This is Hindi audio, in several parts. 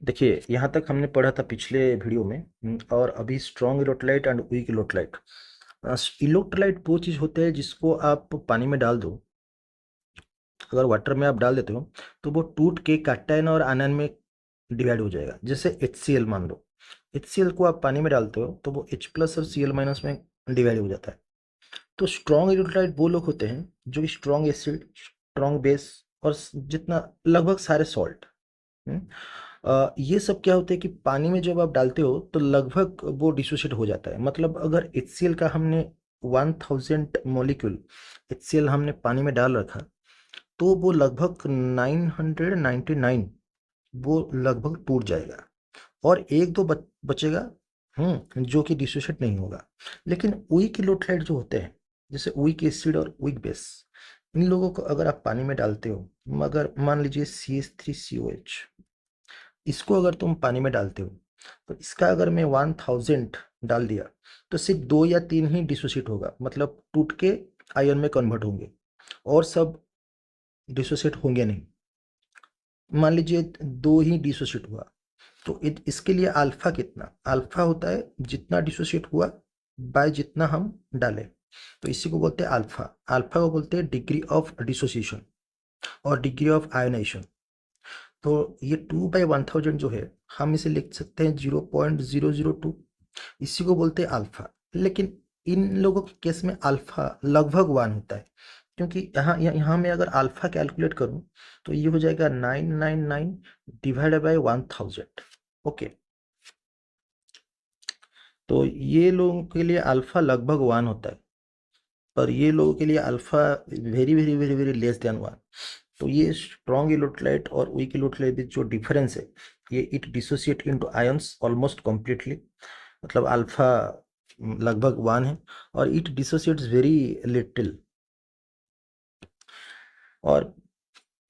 देखिए, यहाँ तक हमने पढ़ा था पिछले वीडियो में। और अभी strong electrolyte and weak electrolyte. Electrolyte वो चीज़ होते हैं जिसको आप पानी में डाल दो, अगर वाटर में आप डाल देते हो तो वो टूट के कैटायन और आयन में डिवाइड हो जाएगा। जैसे HCl मान लो, HCl को आप पानी में डालते हो तो वो H प्लस और Cl माइनस में डिवाइड हो जाता है। तो स्ट्रॉन्ग इलेक्ट्रोलाइट वो लोग होते हैं जो स्ट्रॉन्ग एसिड, स्ट्रॉन्ग बेस और जितना लगभग सारे सॉल्ट। ये सब क्या होता है कि पानी में जब आप डालते हो तो लगभग वो डिसोशिएट हो जाता है। मतलब अगर HCl का हमने 1000 मॉलिक्यूल HCl हमने पानी में डाल रखा, तो वो लगभग 999 वो लगभग टूट जाएगा और एक दो बचेगा जो कि डिसोशिएट नहीं होगा। लेकिन वीक इलेक्ट्रोलाइट जो होते हैं, जैसे वीक एसिड और वीक बेस, इन लोगों को अगर आप पानी में डालते हो, मगर मान लीजिए CH3COH, इसको अगर तुम पानी में डालते हो तो इसका अगर मैं 1000 डाल दिया तो सिर्फ 2 या 3 ही डिसोशिएट होगा, मतलब टूट के आयन में कन्वर्ट होंगे और सब डिसोशिएट होंगे नहीं। मान लीजिए 2 ही डिसोशिएट हुआ, तो इसके लिए अल्फा कितना, अल्फा होता है जितना डिसोशिएट हुआ बाय जितना हम डालें। तो इसी को बोलते हैं अल्फा। अल्फा को बोलते हैं डिग्री ऑफ डिसोसिएशन और डिग्री ऑफ आयोनाइजेशन। तो ये 2/1000 जो है, हम इसे लिख सकते हैं 0.002, इसी को बोलते हैं अल्फा। लेकिन इन लोगों के केस में अल्फा लगभग 1 होता है, क्योंकि यहाँ में अगर अल्फा कैलकुलेट करूं तो ये हो जाएगा 999 डिवाइडेड बाय 1000। ओके, तो ये लोगों के लिए अल्फा लगभग 1 होता है, पर ये लोगों के लिए alpha very very very very less than 1। तो ये स्ट्रॉन्ग इलेक्ट्रोलाइट और वीक इलेक्ट्रोलाइट में जो डिफरेंस है, ये it dissociate into ions almost completely. मतलब अल्फा लगभग 1 है और इट डिसोसिएट्स वेरी लिटिल। और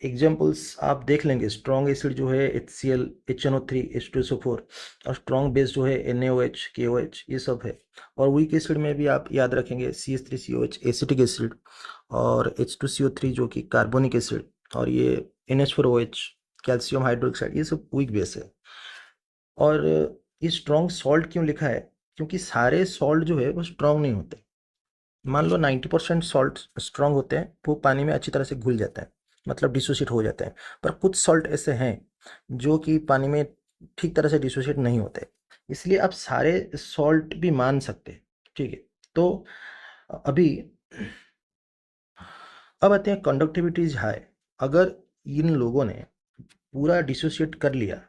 एग्जांपल्स आप देख लेंगे, स्ट्रॉन्ग एसिड जो है HCl, HNO3, H2SO4, और स्ट्रॉन्ग बेस जो है NaOH, KOH, ये सब है। और वीक एसिड में भी आप याद रखेंगे CH3COH एसिटिक एसिड, और H2CO3 जो कि कार्बोनिक एसिड, और ये NH4OH कैल्शियम हाइड्रोक्साइड, ये सब वीक बेस है। और ये स्ट्रॉन्ग सॉल्ट क्यों लिखा है, क्योंकि सारे सॉल्ट जो है वो स्ट्रॉन्ग नहीं होते। मान लो 90% सॉल्ट स्ट्रॉन्ग होते हैं, वो पानी में अच्छी तरह से घुल जाते हैं, मतलब डिसोशिएट हो जाते हैं। पर कुछ सॉल्ट ऐसे हैं जो कि पानी में ठीक तरह से डिसोशिएट नहीं होते, इसलिए आप सारे सॉल्ट भी मान सकते हैं। ठीक है, तो अभी अब आते हैं कंडक्टिविटी इज हाई। अगर इन लोगों ने पूरा डिसोशिएट कर लिया,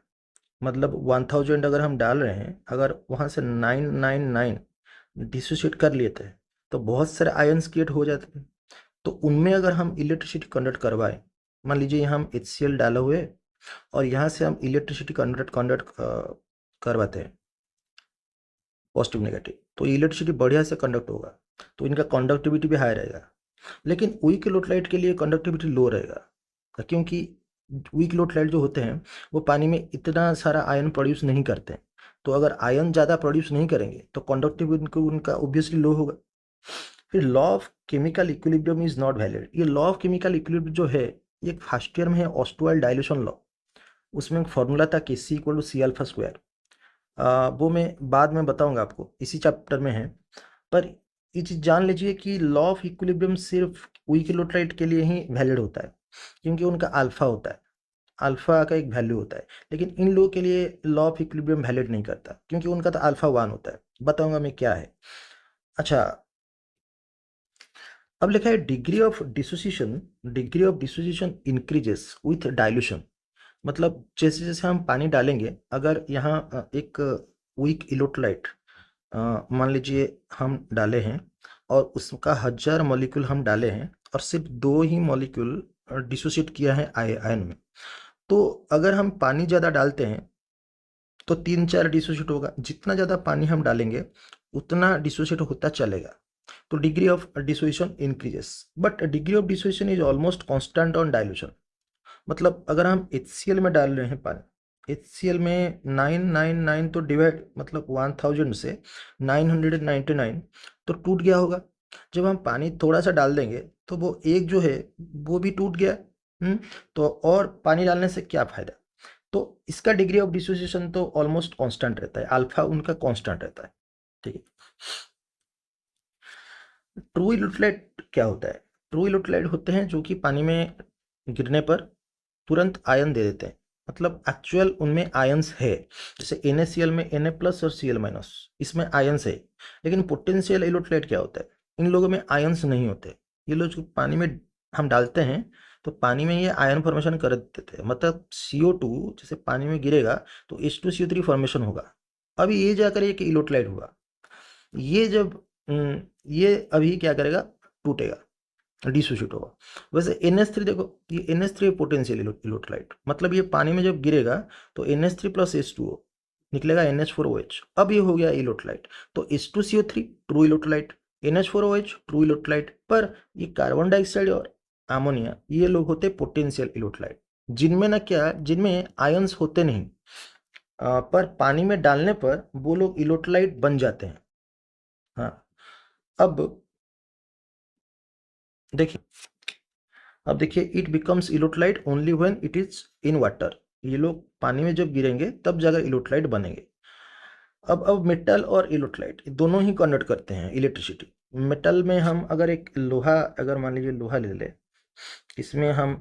मतलब 1000 अगर हम डाल रहे हैं, अगर वहाँ से 999 डिसोशिएट कर लिए थे, तो बहुत सारे आयंस क्रिएट हो जाते हैं। तो उनमें अगर हम इलेक्ट्रिसिटी कन्वर्ट करवाएं, मान लीजिए यहाँ हम HCl डाले हुए और यहाँ से हम इलेक्ट्रिसिटी कन्वर्ट कन्वर्ट करवाते हैं, पॉजिटिव नेगेटिव, तो इलेक्ट्रिसिटी बढ़िया से कंडक्ट होगा, तो इनका कंडक्टिविटी भी हाई रहेगा। लेकिन वीक इलेक्ट्रोलाइट के लिए कंडक्टिविटी लो रहेगा, क्योंकि वीक इलेक्ट्रोलाइट जो होते हैं वो पानी में इतना सारा आयन प्रोड्यूस नहीं करते हैं। तो अगर आयन ज़्यादा प्रोड्यूस नहीं करेंगे तो कंडक्टिविटी उनका ऑब्वियसली लो होगा। फिर law of chemical equilibrium is not valid. ये लॉ ऑफ केमिकल इक्विलिब्रियम जो है, ये फर्स्ट ईयर में है, ऑस्टवाइल्ड डाइल्यूशन लॉ। उसमें एक फॉर्मूला था कि C = C∝²। वो मैं बाद में बताऊंगा आपको, इसी चैप्टर में है। पर ये चीज़ जान लीजिए कि लॉ ऑफ इक्विलिब्रियम सिर्फ वीक इलेक्ट्रोलाइट के लिए ही वैलिड होता है, क्योंकि उनका अल्फा होता है, अल्फा का एक वैल्यू होता है। लेकिन इन लोगों के लिए लॉ ऑफ इक्विलिब्रियम वैलिड नहीं करता, क्योंकि उनका तो अल्फा 1 होता है। बताऊंगा मैं क्या है। अच्छा, अब लिखा है degree of dissociation increases with dilution. मतलब जैसे जैसे हम पानी डालेंगे, अगर यहाँ एक वीक इलेक्ट्रोलाइट मान लीजिए हम डाले हैं और उसका 1000 मॉलिक्यूल हम डाले हैं और सिर्फ 2 ही मॉलिक्यूल डिसोसिएट किया है आयन में, तो अगर हम पानी ज़्यादा डालते हैं तो 3-4 डिसोसिएट होगा। जितना ज़्यादा पानी हम डालेंगे उतना डिसोसिएट होता चलेगा। तो degree of dissociation increases, but degree of dissociation is almost constant on dilution. मतलब अगर हम HCl में डाल रहे हैं पानी, HCl में 999 तो डिवाइड, मतलब 1000 से 999 तो टूट गया होगा। जब हम पानी थोड़ा सा डाल देंगे तो वो एक जो है वो भी टूट गया। हम्म तो और पानी डालने से क्या फायदा। तो इसका डिग्री ऑफ डिसोसिएशन तो ऑलमोस्ट कांस्टेंट रहता है, अल्फा उनका कांस्टेंट रहता है, ठीक है। ट्रू इलेक्ट्रोलाइट क्या होता है? ट्रू इलेक्ट्रोलाइट होते हैं जो कि पानी में गिरने पर तुरंत आयन दे देते हैं, मतलब एक्चुअल उनमें आयंस है। जैसे NaCl में Na प्लस और Cl माइनस, इसमें आयंस है। लेकिन पोटेंशियल इलेक्ट्रोलाइट क्या होता है? इन लोगों में आयंस नहीं होते। ये लोग जो पानी में हम डालते हैं तो पानी में ये आयन फॉर्मेशन कर देते हैं, मतलब CO2 जैसे पानी में गिरेगा तो H2CO3 फॉर्मेशन होगा। अभी ये जाकर एक इलेक्ट्रोलाइट होगा। ये जब ये अभी क्या करेगा, टूटेगा, डिसोसिएट होगा। वैसे NH3 देखो, ये NH3 पोटेंशियल इलेक्ट्रोलाइट, मतलब ये पानी में जब गिरेगा तो NH3 प्लस H2O निकलेगा NH4OH, अब ये हो गया इलेक्ट्रोलाइट। तो H2CO3 true electrolyte, NH4OH true electrolyte, पर ये कार्बन डाइऑक्साइड और अमोनिया ये लोग होते पोटेंशियल इलेक्ट्रोलाइट, जिनमें ना क्या, जिनमें आयंस होते नहीं, पर पानी में डालने पर वो लोग इलेक्ट्रोलाइट बन जाते हैं। हाँ, अब देखिए, अब देखिए, it becomes electrolyte only when it is in water. ये लोग पानी में जब गिरेंगे तब जाकर इलेक्ट्रोलाइट बनेंगे। अब मेटल और इलेक्ट्रोलाइट दोनों ही कन्वर्ट करते हैं इलेक्ट्रिसिटी। मेटल में हम अगर एक लोहा, अगर मान लीजिए लोहा ले ले, इसमें हम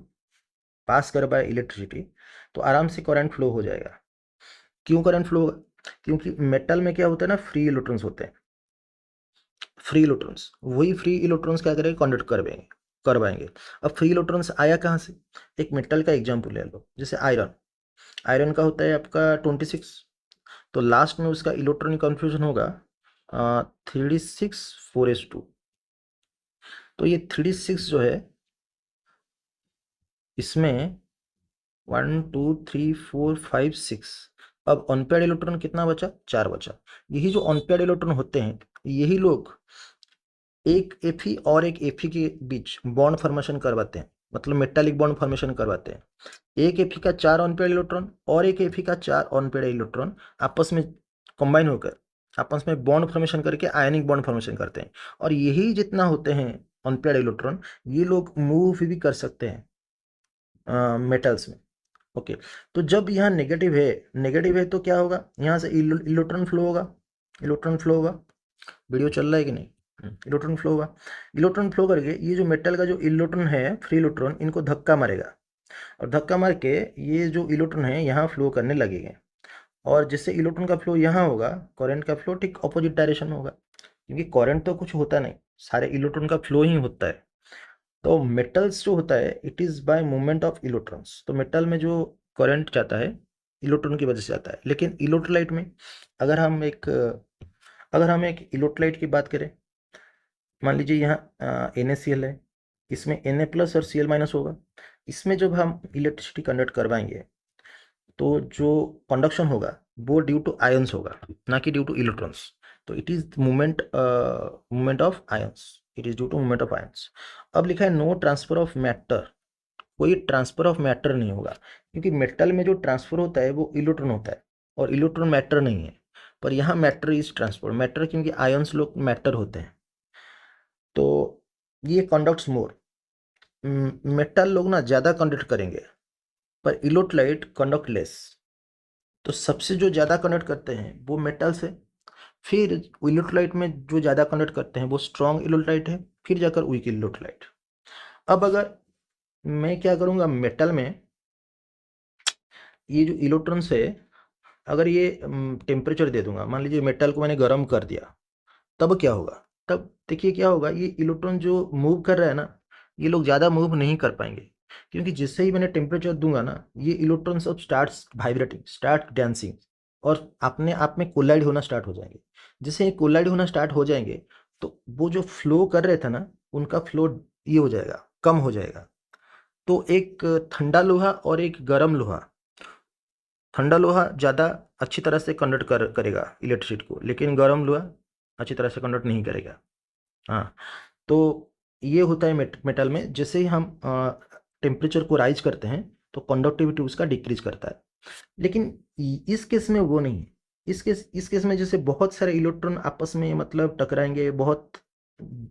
पास कर पाए इलेक्ट्रिसिटी तो आराम से करंट फ्लो हो जाएगा। क्यों करंट फ्लो होगा? क्योंकि मेटल में क्या होता है ना, फ्री इलेक्ट्रॉन्स होते हैं। फ्री इलेक्ट्रॉन्स, वही फ्री इलेक्ट्रॉन्स क्या करेंगे, कंडक्ट करवाएंगे। अब फ्री इलेक्ट्रॉन्स आया कहाँ से? एक मेटल का एग्जांपल ले लो, जैसे आयरन। आयरन का होता है आपका 26, तो लास्ट में उसका इलेक्ट्रॉनिक कन्फ्यूजन होगा 3d6 4s2। तो ये 3d6 जो है, इसमें 1 2 3 4 5 6, अब अनपेयर्ड इलेक्ट्रॉन कितना बचा? 4 बचा। यही जो अनपेयर्ड इलेक्ट्रॉन होते हैं, यही लोग एक Fe और एक Fe के बीच बॉन्ड फॉर्मेशन करवाते हैं, मतलब मेटालिक बॉन्ड फॉर्मेशन करवाते हैं। एक Fe का 4 अनपेयर्ड इलेक्ट्रॉन और एक Fe का 4 अनपेयर्ड इलेक्ट्रॉन आपस में कंबाइन होकर आपस में बॉन्ड फॉर्मेशन करके आयनिक बॉन्ड फॉर्मेशन करते हैं। और यही जितना होते हैं अनपेयर्ड इलेक्ट्रॉन, ये लोग मूव भी कर सकते हैं मेटल्स में। ओके, तो जब यहाँ नेगेटिव है तो क्या होगा, यहाँ से इलेक्ट्रॉन फ्लो होगा। इलेक्ट्रॉन फ्लो होगा, वीडियो चल रहा है कि नहीं? इलेक्ट्रॉन फ्लो होगा। इलेक्ट्रॉन फ्लो करके ये जो मेटल का जो इलेक्ट्रॉन है, फ्री इलेक्ट्रॉन, इनको धक्का मारेगा, और धक्का मार के ये जो इलेक्ट्रॉन है यहाँ फ्लो करने लगेंगे। और जिससे इलेक्ट्रॉन का फ्लो यहाँ होगा, करंट का फ्लो ठीक ऑपोजिट डायरेक्शन होगा, क्योंकि करंट तो कुछ होता नहीं, सारे इलेक्ट्रॉन का फ्लो ही होता है। तो मेटल्स जो होता है, it is by movement of electrons. तो मेटल में जो करंट जाता है इलेक्ट्रॉन की वजह से जाता है। लेकिन इलेक्ट्रोलाइट में अगर हम एक इलेक्ट्रोलाइट की बात करें, मान लीजिए यहाँ NaCl है, इसमें Na प्लस और Cl माइनस होगा। इसमें जब हम इलेक्ट्रिसिटी कंडक्ट करवाएंगे तो जो कंडक्शन होगा वो ड्यू टू आयंस होगा, ना कि ड्यू टू इलेक्ट्रॉन्स। तो it is movement of ions, it is due to movement of ions. अब लिखा है नो ट्रांसफर ऑफ मैटर, कोई ट्रांसफर ऑफ मैटर नहीं होगा, क्योंकि मेटल में जो ट्रांसफर होता है वो इलेक्ट्रॉन होता है और इलेक्ट्रॉन मैटर नहीं है। पर यहाँ मैटर इज ट्रांसफर, मैटर क्योंकि आयंस लोग मैटर होते हैं, तो ये कंडक्ट्स मोर। मेटल लोग ना ज़्यादा कंडक्ट करेंगे, पर इलेक्ट्रोलाइट कंडक्ट लेस। तो सबसे जो ज़्यादा कंडक्ट करते हैं वो मेटल्स है। फिर इलेक्ट्रोलाइट में जो ज़्यादा कंडक्ट करते हैं वो स्ट्रॉन्ग इलेक्ट्रोलाइट है, फिर जाकर वीक इलेक्ट्रोलाइट। अब अगर मैं क्या करूँगा, मेटल में ये जो इलेक्ट्रॉन्स है, अगर ये टेम्परेचर दे दूंगा, मान लीजिए मेटल को मैंने गर्म कर दिया, तब क्या होगा? तब देखिए क्या होगा, ये इलेक्ट्रॉन जो मूव कर रहा है ना, ये लोग ज़्यादा मूव नहीं कर पाएंगे, क्योंकि जिससे ही मैंने टेम्परेचर दूंगा ना, ये इलेक्ट्रॉन सब स्टार्ट वाइब्रेटिंग, स्टार्ट डांसिंग, और अपने आप में कोलाइड होना स्टार्ट हो जाएंगे। जैसे ये कोलाइड होना स्टार्ट हो जाएंगे तो वो जो फ्लो कर रहे थे ना, उनका फ्लो ये हो जाएगा, कम हो जाएगा। तो एक ठंडा लोहा और एक गर्म लोहा, ठंडा लोहा ज़्यादा अच्छी तरह से कंडक्ट करेगा इलेक्ट्रिसिटी को, लेकिन गर्म लोहा अच्छी तरह से कंडक्ट नहीं करेगा। हाँ, तो ये होता है मेटल में, जैसे ही हम टेम्परेचर को राइज करते हैं तो कंडक्टिविटी उसका डिक्रीज करता है। लेकिन इस केस में वो नहीं है। इस केस में जैसे बहुत सारे इलेक्ट्रॉन आपस में मतलब टकराएंगे, बहुत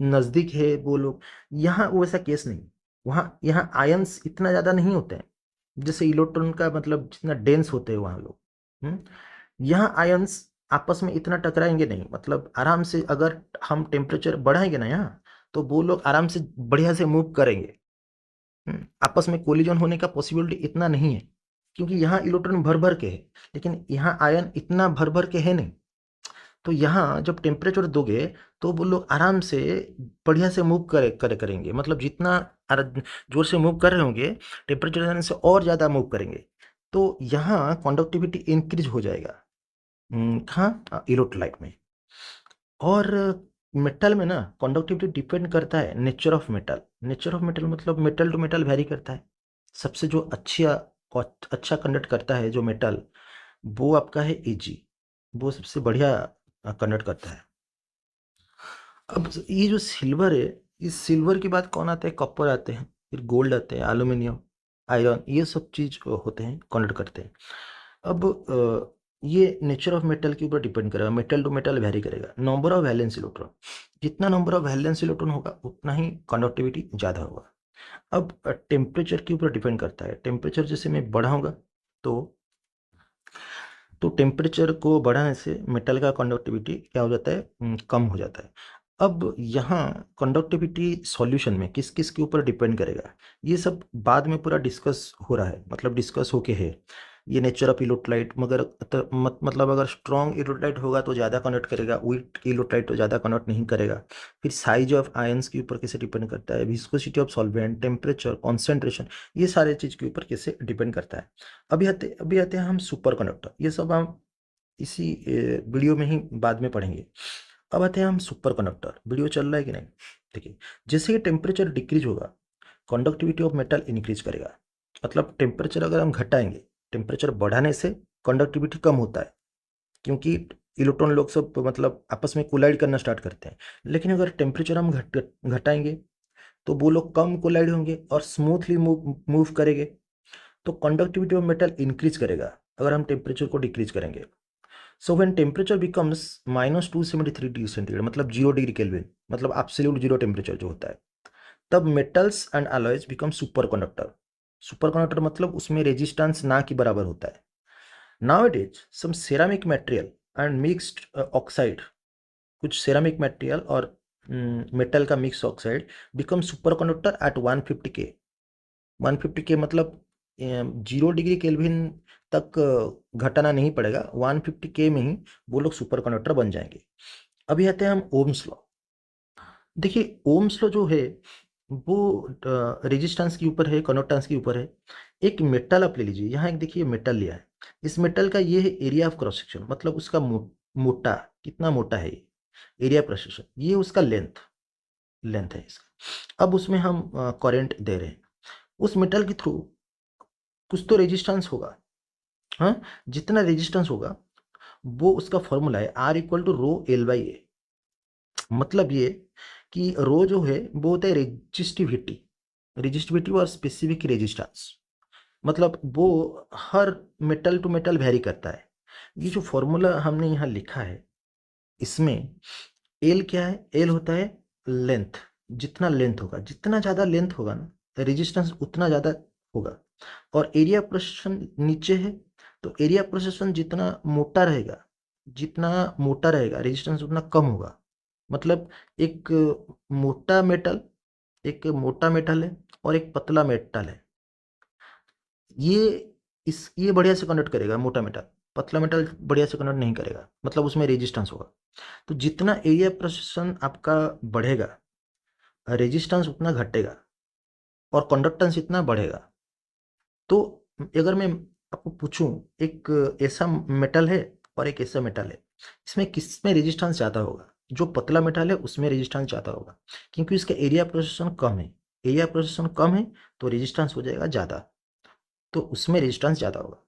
नज़दीक है वो लोग, यहाँ वो ऐसा केस नहीं। यहाँ आयंस इतना ज़्यादा नहीं होते हैं, जैसे इलेक्ट्रॉन का मतलब जितना डेंस होते हैं वहाँ लोग, यहाँ आयंस आपस में इतना टकराएंगे नहीं, मतलब आराम से अगर हम टेम्परेचर बढ़ाएंगे ना यहाँ, तो वो लोग आराम से बढ़िया से मूव करेंगे। आपस में कोलिजन होने का पॉसिबिलिटी इतना नहीं है, क्योंकि यहाँ इलेक्ट्रॉन भर भर के है, लेकिन यहाँ आयन इतना भर भर के है नहीं। तो यहाँ जब टेम्परेचर दोगे तो वो लोग आराम से बढ़िया से मूव करेंगे, मतलब जितना जोर से मूव कर रहे होंगे, टेम्परेचर जाने से और ज़्यादा मूव करेंगे। तो यहाँ कंडक्टिविटी इंक्रीज हो जाएगा कहाँ, इलेक्ट्रोलाइट में। और मेटल में ना कंडक्टिविटी डिपेंड करता है nature of metal. Nature of metal मतलब मेटल टू मेटल वेरी करता है। सबसे जो अच्छा कंडक्ट करता है जो मेटल, वो आपका है एजी, वो सबसे बढ़िया कंडक्ट करता है। अब ये जो सिल्वर है, इस सिल्वर के बाद कौन आता है, कॉपर आते हैं, फिर गोल्ड आते हैं, एल्यूमिनियम, आयरन, ये सब चीज़ होते हैं, कंडक्ट करते हैं। अब ये नेचर ऑफ मेटल के ऊपर डिपेंड करेगा, मेटल टू मेटल वेरी करेगा। नंबर ऑफ वैलेंस इलेक्ट्रॉन, जितना नंबर ऑफ वैलेंस इलेक्ट्रॉन होगा उतना ही कंडक्टिविटी ज़्यादा होगा। अब टेम्परेचर के ऊपर डिपेंड करता है। टेम्परेचर जैसे मैं बढ़ाऊंगा तो टेम्परेचर को बढ़ाने से मेटल का कंडक्टिविटी क्या हो जाता है, कम हो जाता है। अब यहाँ कंडक्टिविटी सॉल्यूशन में किस किस के ऊपर डिपेंड करेगा, ये सब बाद में पूरा डिस्कस हो रहा है, मतलब डिस्कस होके है ये नेचर ऑफ इलेक्ट्रोलाइट। मगर मतलब अगर स्ट्रॉन्ग इलेक्ट्रोलाइट होगा तो ज़्यादा कंडक्ट करेगा, वीक इलेक्ट्रोलाइट तो ज़्यादा कंडक्ट नहीं करेगा। फिर साइज ऑफ आयंस के ऊपर कैसे डिपेंड करता है, viscosity of solvent, temperature, concentration, ये सारे चीज़ के ऊपर कैसे डिपेंड करता है। अभी आते हैं हम सुपर कंडक्टर, ये सब हम इसी वीडियो में ही बाद में पढ़ेंगे। अब आते हैं हम सुपर कंडक्टर। वीडियो चल रहा है कि नहीं, देखिए। जैसे ही टेम्परेचर डिक्रीज होगा, कंडक्टिविटी ऑफ मेटल इंक्रीज करेगा। मतलब टेम्परेचर अगर हम घटाएंगे, टेम्परेचर बढ़ाने से कंडक्टिविटी कम होता है, क्योंकि इलेक्ट्रॉन लोग सब मतलब आपस में कोलाइड करना स्टार्ट करते हैं। लेकिन अगर टेम्परेचर हम घटाएंगे तो वो लोग कम कोलाइड होंगे और स्मूथली मूव करेंगे, तो कंडक्टिविटी ऑफ मेटल इंक्रीज करेगा अगर हम टेम्परेचर को डिक्रीज करेंगे। So when temperature becomes -273 degree centigrade, मतलब 0 डिग्री केल्विन, मतलब एब्सोल्यूट जीरो टेम्परेचर जो होता है, तब metals and alloys become super conductor. Super conductor मतलब उसमें रेजिस्टेंस ना के बराबर होता है। Nowadays some ceramic material and mixed oxide, कुछ सेरामिक मटेरियल और मेटल का mix oxide become super conductor at 150 K. 150 के मतलब 0 डिग्री केल्विन तक घटाना नहीं पड़ेगा, 150 के में ही वो लोग सुपर कंडक्टर बन जाएंगे। अभी आते हैं हम ओम्स लॉ। देखिए ओम्स लॉ जो है वो रेजिस्टेंस के ऊपर है, कंडक्टेंस के ऊपर है। एक मेटल आप ले लीजिए, यहाँ एक देखिए मेटल लिया है। इस मेटल का ये है एरिया ऑफ क्रॉस सेक्शन, मतलब उसका मोटा, कितना मोटा है ये, एरिया क्रॉस सेक्शन, ये उसका लेंथ लेंथ है इसका। अब उसमें हम करंट दे रहे हैं, उस मेटल के थ्रू कुछ तो रेजिस्टेंस होगा। हाँ, जितना रेजिस्टेंस होगा वो उसका फॉर्मूला है R=ρL/A। मतलब ये कि रो जो है वो होता है रेजिस्टिविटी, रेजिस्टिविटी और स्पेसिफिक रेजिस्टेंस, मतलब वो हर मेटल टू मेटल वेरी करता है। ये जो फॉर्मूला हमने यहाँ लिखा है, इसमें एल क्या है, एल होता है लेंथ। जितना लेंथ होगा, जितना ज़्यादा लेंथ होगा ना, रेजिस्टेंस उतना ज़्यादा होगा। और एरिया प्रोसेशन नीचे है, तो एरिया प्रोसेशन जितना मोटा रहेगा, जितना मोटा रहेगा रेजिस्टेंस उतना कम होगा। मतलब एक मोटा मेटल, एक मोटा मेटल है और एक पतला मेटल है, ये ये बढ़िया से कंडक्ट करेगा मोटा मेटल, पतला मेटल बढ़िया से कंडक्ट नहीं करेगा, मतलब उसमें रेजिस्टेंस होगा। तो जितना एरिया प्रोसेशन आपका बढ़ेगा, रेजिस्टेंस उतना घटेगा और कंडक्टेंस इतना बढ़ेगा। तो अगर मैं आपको पूछूं, एक ऐसा मेटल है और एक ऐसा मेटल है, इसमें किस में रेजिस्टेंस ज़्यादा होगा, जो पतला मेटल है उसमें रेजिस्टेंस ज़्यादा होगा, क्योंकि इसका एरिया प्रोसेशन कम है। एरिया प्रोसेशन कम है तो रेजिस्टेंस हो जाएगा ज़्यादा, तो उसमें रेजिस्टेंस ज़्यादा होगा।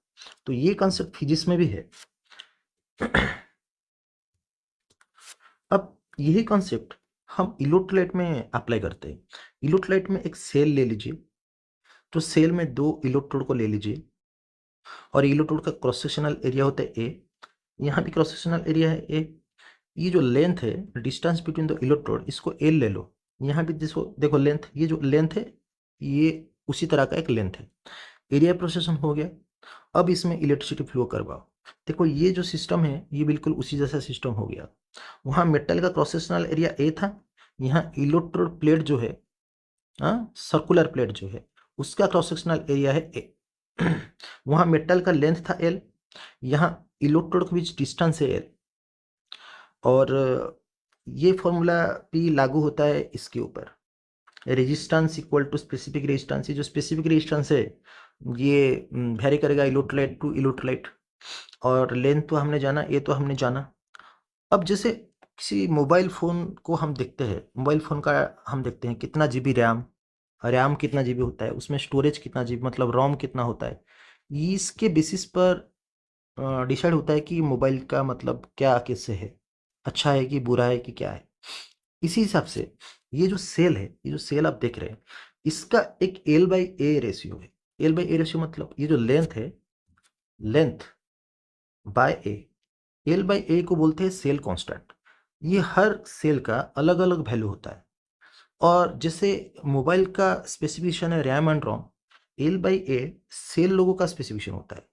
तो ये कॉन्सेप्ट फिजिक्स में भी है। अब यही कॉन्सेप्ट हम इलेक्ट्रोलाइट में अप्लाई करते हैं। इलेक्ट्रोलाइट में एक सेल ले लीजिए, तो सेल में 2 इलेक्ट्रोड को ले लीजिए और इलेक्ट्रोड का क्रॉस सेक्शनल एरिया होता है ए, यहाँ भी क्रॉस सेक्शनल एरिया है ए। ये जो लेंथ है, डिस्टेंस बिटवीन द इलेक्ट्रोड, इसको एल ले लो। यहाँ भी देखो लेंथ, ये जो लेंथ है ये उसी तरह का एक लेंथ है। एरिया प्रोसेसन हो गया। अब इसमें इलेक्ट्रिसिटी फ्लो करवाओ। देखो ये जो सिस्टम है ये बिल्कुल उसी जैसा सिस्टम हो गया। वहाँ मेटल का क्रॉस सेक्शनल एरिया ए था, यहाँ इलेक्ट्रोड प्लेट जो है, सर्कुलर प्लेट जो है, उसका क्रॉस सेक्शनल एरिया है ए। वहाँ मेटल का लेंथ था एल, यहाँ इलेक्ट्रोड के बीच डिस्टेंस है एल। और ये फॉर्मूला भी लागू होता है इसके ऊपर, resistance equal to specific resistance. ये जो स्पेसिफिक रेजिस्टेंस है ये वेरी करेगा इलेक्ट्रोलाइट टू इलेक्ट्रोलाइट। और लेंथ तो हमने जाना, ये तो हमने जाना। अब जैसे किसी मोबाइल फ़ोन को हम देखते हैं, मोबाइल फ़ोन का हम देखते हैं कितना जीबी रैम, रैम कितना जीबी होता है, उसमें स्टोरेज कितना जीबी मतलब रोम कितना होता है, इसके बेसिस पर डिसाइड होता है कि मोबाइल का मतलब क्या कैसे है, अच्छा है कि बुरा है कि क्या है। इसी हिसाब से ये जो सेल है, ये जो सेल आप देख रहे हैं, इसका एक एल बाई ए रेशियो है। एल बाई ए रेशियो मतलब ये जो लेंथ है, length by A, L by A को बोलते हैं सेल कांस्टेंट। ये हर सेल का अलग अलग वैल्यू होता है। और जैसे मोबाइल का स्पेसिफिकेशन है RAM and ROM, L by A cell लोगों का स्पेसिफिकेशन होता है।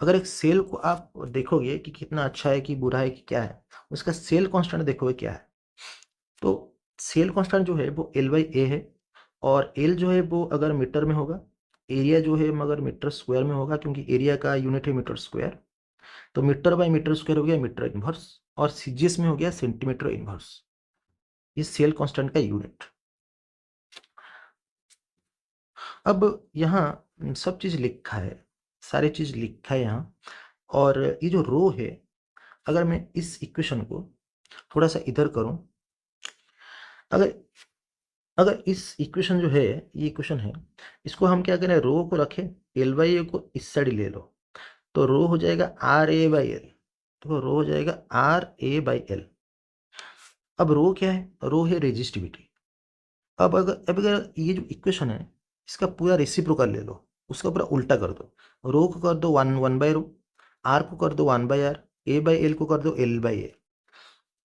अगर एक सेल को आप देखोगे कि कितना अच्छा है कि बुरा है कि क्या है, उसका सेल कांस्टेंट देखोगे क्या है, तो सेल कांस्टेंट जो है वो एल बाई ए है। और एल जो है वो अगर मीटर में होगा, एरिया जो है मगर मीटर स्क्वायर में होगा, क्योंकि एरिया का यूनिट है मीटर स्क्वायर। तो मीटर बाई मीटर स्क्वायर हो गया मीटर इनवर्स, और सीजीएस में हो गया सेंटीमीटर इनवर्स। ये सेल कांस्टेंट का यूनिट। अब यहाँ सब चीज़ लिखा है, सारी चीज़ लिखा है यहाँ। और ये जो रो है, अगर मैं इस इक्वेशन को थोड़ा सा इधर करूँ, अगर अगर इस इक्वेशन जो है, ये इक्वेशन है, इसको हम क्या करें, रो को रखें, एल बाई ए को इस साइड ले लो, तो रो हो जाएगा आर ए बाई एल। तो रो हो जाएगा आर ए बाई एल। अब रो क्या है, रो है रेजिस्टिविटी। अब अगर ये जो इक्वेशन है, इसका पूरा रेसिप्रोकल ले लो, उसका पूरा उल्टा कर दो। रो को कर दो one one by rho, R को कर दो one by R, A by L को कर दो एल बाई ए।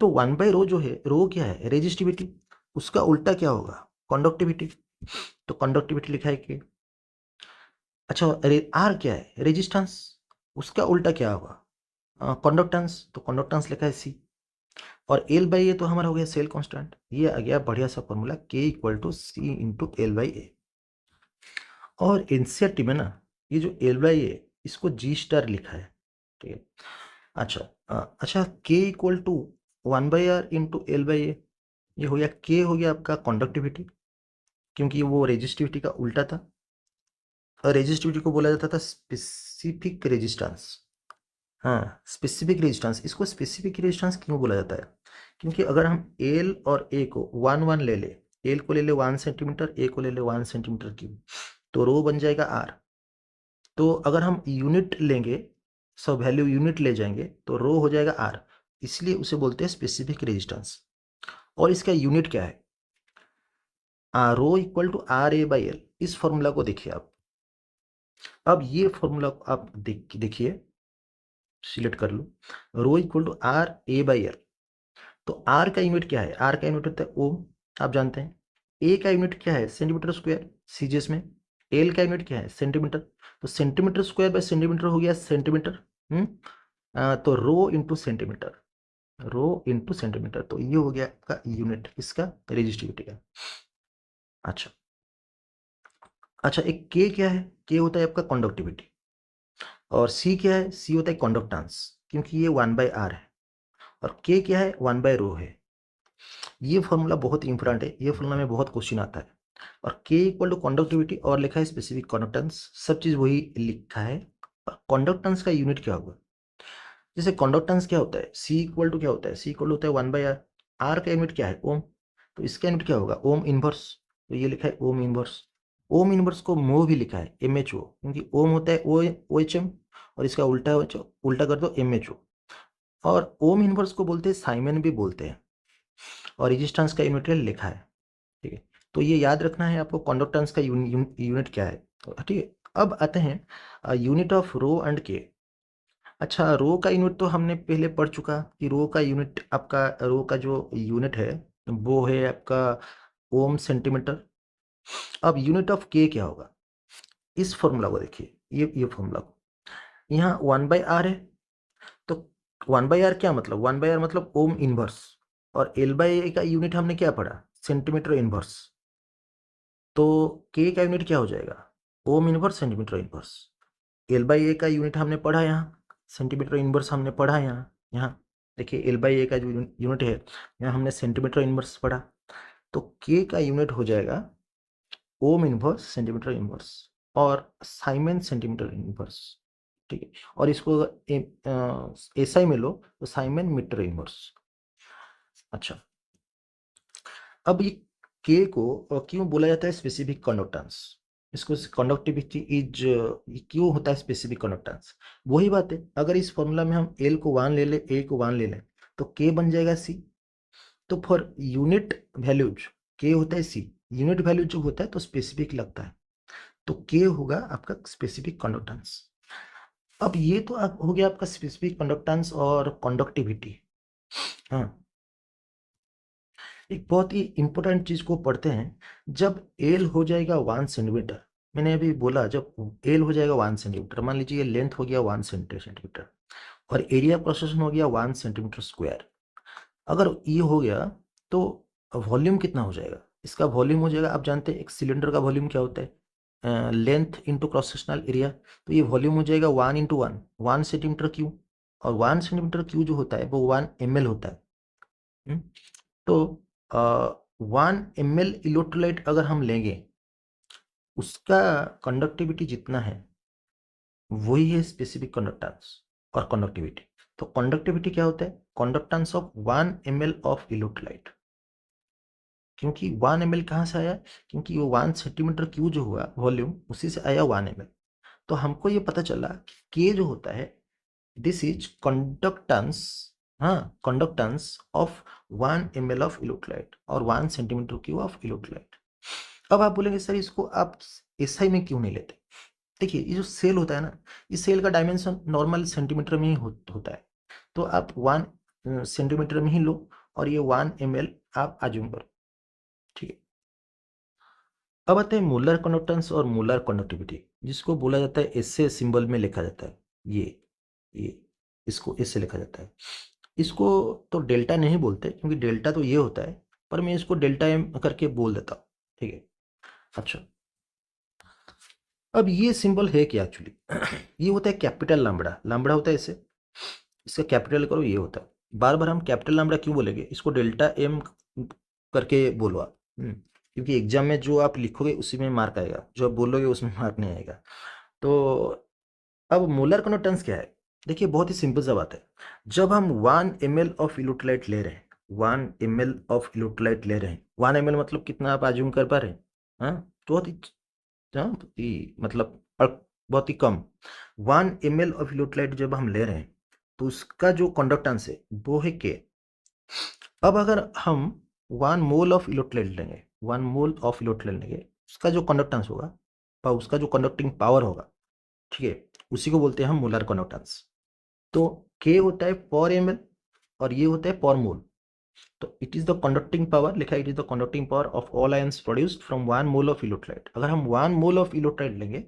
तो वन बाई रो जो है, रो क्या है, रेजिस्टिविटी, उसका उल्टा क्या होगा, कंडक्टिविटी। तो कंडक्टिविटी लिखा है कि, अच्छा आर क्या है, रेजिस्टेंस, उसका उल्टा क्या होगा, कंडक्टेंस। तो कंडक्टेंस लिखा है सी। और एल बाई ए तो हमारा हो गया सेल कांस्टेंट। ये आ गया बढ़िया सा formula, K equal to C into L by A. और एनसीईआरटी में ना ये जो एल बाई ए, इसको जी स्टार लिखा है, ठीक है। अच्छा K equal to one by R into L by A, ये हो गया के, हो गया आपका कंडक्टिविटी, क्योंकि वो रेजिस्टिविटी का उल्टा था। और रेजिस्टिविटी को बोला जाता था स्पेसिफिक रेजिस्टेंस। हाँ, स्पेसिफिक रेजिस्टेंस। इसको स्पेसिफिक रेजिस्टेंस क्यों बोला जाता है, क्योंकि अगर हम एल और ए को वन वन ले ले, एल को ले ले 1 सेंटीमीटर, ए को ले ले 1 सेंटीमीटर क्यूब, तो रो बन जाएगा आर। तो अगर हम यूनिट लेंगे, सब वैल्यू यूनिट ले जाएंगे, तो रो हो जाएगा आर, इसलिए उसे बोलते हैं स्पेसिफिक रेजिस्टेंस। और इसका यूनिट क्या है, rho equal to R A by L. इस फॉर्मूला को देखिए आप। अब ये फॉर्मूला आप देखिए, सिलेक्ट कर लो, rho equal to R A by L. तो आर का यूनिट क्या है, आर का यूनिट होता है ओम, आप जानते हैं। ए का यूनिट क्या है, सेंटीमीटर स्क्वायर सीजीएस में। एल का यूनिट क्या है, सेंटीमीटर। तो सेंटीमीटर स्क्वायर बाय सेंटीमीटर हो गया सेंटीमीटर। तो rho into centimetre, rho into centimetre, तो ये हो गया आपका यूनिट इसका, रेजिस्टिविटी का। अच्छा अच्छा, एक के क्या है, के होता है आपका कंडक्टिविटी। और सी क्या है, सी होता है कंडक्टेंस, क्योंकि ये वन बाई आर है। और के क्या है, वन बाई रो है। ये फॉर्मूला बहुत इंपॉर्टेंट है, ये फॉर्मूला में बहुत क्वेश्चन आता है। और के इक्वल टू कंडक्टिविटी और लिखा है स्पेसिफिक कंडक्टेंस, सब चीज वही लिखा है। और कंडक्टेंस का यूनिट क्या होगा, जैसे कंडक्टेंस क्या होता है, सी इक्वल टू क्या होता है, सी इक्वल होता है वन बाई आर। आर का यूनिट क्या है, ओम। तो इसका यूनिट क्या होगा, ओम इनवर्स। तो ये लिखा है ओम इनवर्स। ओम इनवर्स को मो भी लिखा है एम एच ओ, क्योंकि ओम होता है ओ एच एम, और इसका उल्टा उल्टा कर दो एम एच ओ। और ओम इनवर्स को बोलते हैं साइमन भी बोलते हैं। और रेजिस्टेंस का यूनिट लिखा है, ठीक है। तो ये याद रखना है आपको, कंडक्टेंस का यूनिट क्या है, तो ठीक है। अब आते हैं यूनिट ऑफ रो एंड के। अच्छा, रो का यूनिट तो हमने पहले पढ़ चुका कि रो का यूनिट, आपका रो का जो यूनिट है वो है आपका ओम सेंटीमीटर। अब यूनिट ऑफ के क्या होगा, इस फॉर्मूला को देखिए, ये फॉर्मूला को, यहाँ 1/r है, तो 1/r क्या मतलब, 1/r मतलब ओम इनवर्स, और L/A का यूनिट हमने क्या पढ़ा, सेंटीमीटर इनवर्स, तो K का यूनिट क्या हो जाएगा, ओम इनवर्स सेंटीमीटर इनवर्स। L/A का यूनिट हमने पढ़ा यहाँ, सेंटीमीटर इनवर्स हमने पढ़ा यहाँ, यहाँ देखिए L/A का जो यूनिट है यहाँ हमने सेंटीमीटर इनवर्स पढ़ा, तो K का यूनिट हो जाएगा ओम इनवर्स सेंटीमीटर इनवर्स और साइमन सेंटीमीटर इनवर्स, ठीक है। और इसको SI में लो तो साइमन मीटर इनवर्स। अच्छा, अब ये K को क्यों बोला जाता है स्पेसिफिक कंडक्टेंस, इसको कंडक्टिविटी इज क्यों होता है स्पेसिफिक कंडक्टेंस, वही बात है, अगर इस फॉर्मूला में हम L को 1 ले लें, A को 1 ले लें, तो K बन जाएगा C। तो फॉर यूनिट वैल्यूज K होता है C, यूनिट वैल्यू जो होता है तो स्पेसिफिक लगता है, तो K होगा आपका स्पेसिफिक कंडक्टेंस। अब ये तो हो गया आपका स्पेसिफिक कंडक्टेंस और कंडक्टिविटी। हाँ, एक बहुत ही इंपॉर्टेंट चीज को पढ़ते हैं, जब एल हो जाएगा 1 सेंटीमीटर, मैंने अभी बोला जब एल हो जाएगा 1 सेंटीमीटर, मान लीजिए लेंथ हो गया 1 सेंटीमीटर और एरिया प्रोसेशन हो गया 1 सेंटीमीटर स्क्वायर, अगर ये हो गया तो वॉल्यूम कितना हो जाएगा, इसका वॉल्यूम हो जाएगा, आप जानते हैं एक सिलेंडर का वॉल्यूम क्या होता है, length into cross sectional area, तो ये वॉल्यूम हो जाएगा 1 इंटू 1 सेंटीमीटर क्यूब, और 1 सेंटीमीटर क्यूब जो होता है वो 1 ml होता है। तो 1 ml इलेक्ट्रोलाइट अगर हम लेंगे, उसका कंडक्टिविटी जितना है वही है स्पेसिफिक कंडक्टेंस और कंडक्टिविटी। तो कंडक्टिविटी क्या होता है, conductance of 1 ml of electrolyte, क्योंकि 1 ml कहाँ से आया, क्योंकि वो 1 सेंटीमीटर क्यूब जो हुआ वॉल्यूम उसी से आया 1 ml, तो हमको ये पता चला कि K जो होता है दिस इज कंडक्टेंस, हाँ, conductance of 1 ml of electrolyte और 1 सेंटीमीटर क्यूब ऑफ इलेक्ट्रोलाइट। अब आप बोलेंगे सर इसको आप SI में क्यों नहीं लेते, देखिए ये जो सेल होता है ना, इस सेल का डायमेंशन नॉर्मल सेंटीमीटर में ही होता है, तो आप 1 सेंटीमीटर में ही लो और ये 1 ml आप अज्यूम करो, ठीक है। अब आते हैं मोलर कंडक्टेंस और मोलर कंडक्टिविटी, जिसको बोला जाता है ऐसे सिंबल में लिखा जाता है, ये इसको ऐसे लिखा जाता है, इसको तो डेल्टा नहीं बोलते क्योंकि डेल्टा तो ये होता है, पर मैं इसको डेल्टा एम करके बोल देता हूँ, ठीक है। अच्छा, अब ये सिंबल है क्या एक्चुअली ये होता है कैपिटल लैम्बडा, लैम्बडा होता है ऐसे, इसका कैपिटल करो ये होता है, बार बार हम कैपिटल लैम्बडा क्यों बोलेंगे, इसको डेल्टा एम करके बोलो आप, क्योंकि एग्जाम में जो आप लिखोगे उसी में मार्क आएगा, जो आप बोलोगे उसमें मार्क नहीं आएगा। तो अब मोलर कंडक्टेंस क्या है, देखिए बहुत ही सिंपल सा बात है, जब हम 1 ml ऑफ इलेक्ट्रोलाइट ले रहे हैं, 1 ml ऑफ इलेक्ट्रोलाइट ले रहे हैं, 1 ml मतलब कितना आप अज्यूम कर पा रहे हैं, हाँ, तो बहुत ही, हाँ, मतलब बहुत ही कम, 1 ml ऑफ इलेक्ट्रोलाइट जब हम ले रहे हैं तो उसका जो कंडक्टेंस है वो है K। अब अगर हम 1 मोल ऑफ इलेक्ट्रोलाइट लेंगे, 1 मोल ऑफ इलेक्ट्रोलाइट लेंगे, उसका जो कंडक्टेंस होगा और उसका जो कंडक्टिंग पावर होगा, ठीक है, उसी को बोलते हैं हम मोलर कंडक्टेंस। तो K होता है पर ml और ये होता है पर मोल, तो it is the conducting power, लिखा it is the conducting power of all ions produced from 1 mole of electrolyte. अगर हम 1 मोल ऑफ इलेक्ट्रोलाइट लेंगे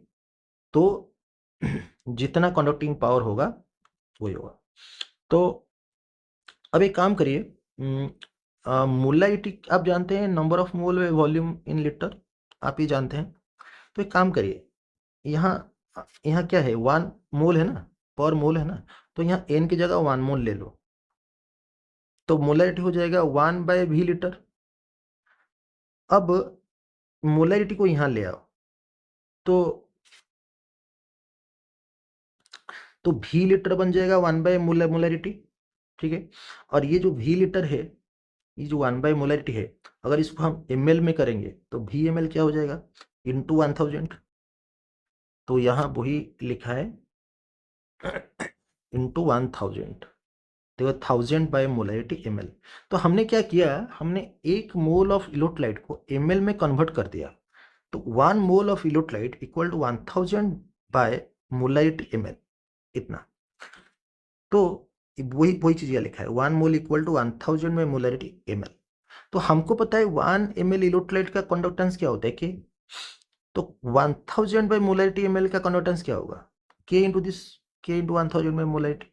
तो जितना कंडक्टिंग पावर होगा वही होगा। तो अब एक काम करिए, मोलारिटी आप जानते हैं, number of mole volume in litre, आप ही जानते हैं, तो एक काम करिए, यहाँ यहाँ क्या है, 1 मोल है ना, पर मोल है ना, तो यहाँ n की जगह 1 मोल ले लो, तो मोलारिटी हो जाएगा 1/v लीटर। अब मोलारिटी को यहाँ ले आओ, तो v लीटर बन जाएगा 1/मोलारिटी, ठीक है। और ये जो v लीटर है, ये जो 1/मोलारिटी है, अगर इसको हम ml में करेंगे तो v ml क्या हो जाएगा, इंटू 1000, तो यहाँ वही लिखा है इंटू 1000, देखो 1000/मोलारिटी ml। तो हमने क्या किया, हमने 1 मोल ऑफ इलेक्ट्रोलाइट को ml में कन्वर्ट कर दिया, तो 1 mole of electrolyte equal to 1000/मोलारिटी ml, इतना। तो वही वही चीज यहाँ लिखा है, 1 मोल इक्वल टू 1000/मोलारिटी ml। तो हमको पता है 1 ml इलेक्ट्रोलाइट का कंडक्टेंस क्या होता है, कि तो 1000 बाई मोलरिटी ml का कन्वर्टेंस क्या होगा, k into this, k into 1000 by molarity.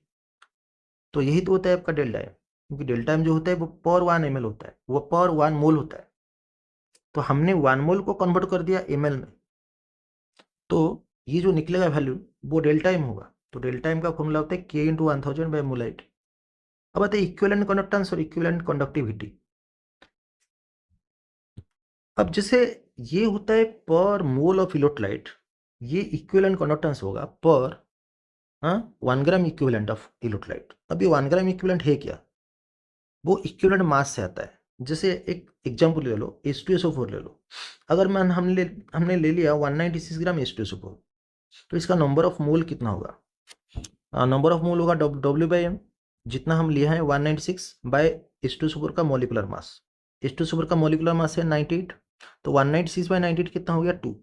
तो यही तो होता है आपका डेल्टा एम, क्योंकि डेल्टा एम जो होता है वो पर 1 ml होता है, वो पर 1 मोल होता है। तो हमने 1 मोल को कन्वर्ट कर दिया ml में, तो ये जो निकलेगा वैल्यू वो डेल्टा एम होगा। तो डेल्टा एम का फॉर्मूला होता है k इंटू 1000 बाई मोलरिटी। अब आते हैं इक्विवेलेंट कंडक्टेंस और इक्विवेलेंट कंडक्टिविटी। अब जैसे ये होता है पर मोल ऑफ इलेक्ट्रोलाइट, ये इक्विवेलेंट कंडक्टेंस होगा पर 1 ग्राम इक्विवेलेंट ऑफ इलेक्ट्रोलाइट। अब ये 1 ग्राम इक्विवेलेंट है क्या, वो इक्विवेलेंट मास से आता है। जैसे एक एग्जांपल ले लो, H2SO4 ले लो। अगर मैं हमने ले लिया 196 ग्राम H2SO4, तो इसका नंबर ऑफ मोल कितना होगा, नंबर ऑफ मोल होगा W/m, जितना हम लिया है 196 बाय H2SO4 का मोलिकुलर मास। H2SO4 का मोलिकुलर मास है 98, तो 196 बाय 98 कितना हो गया 2।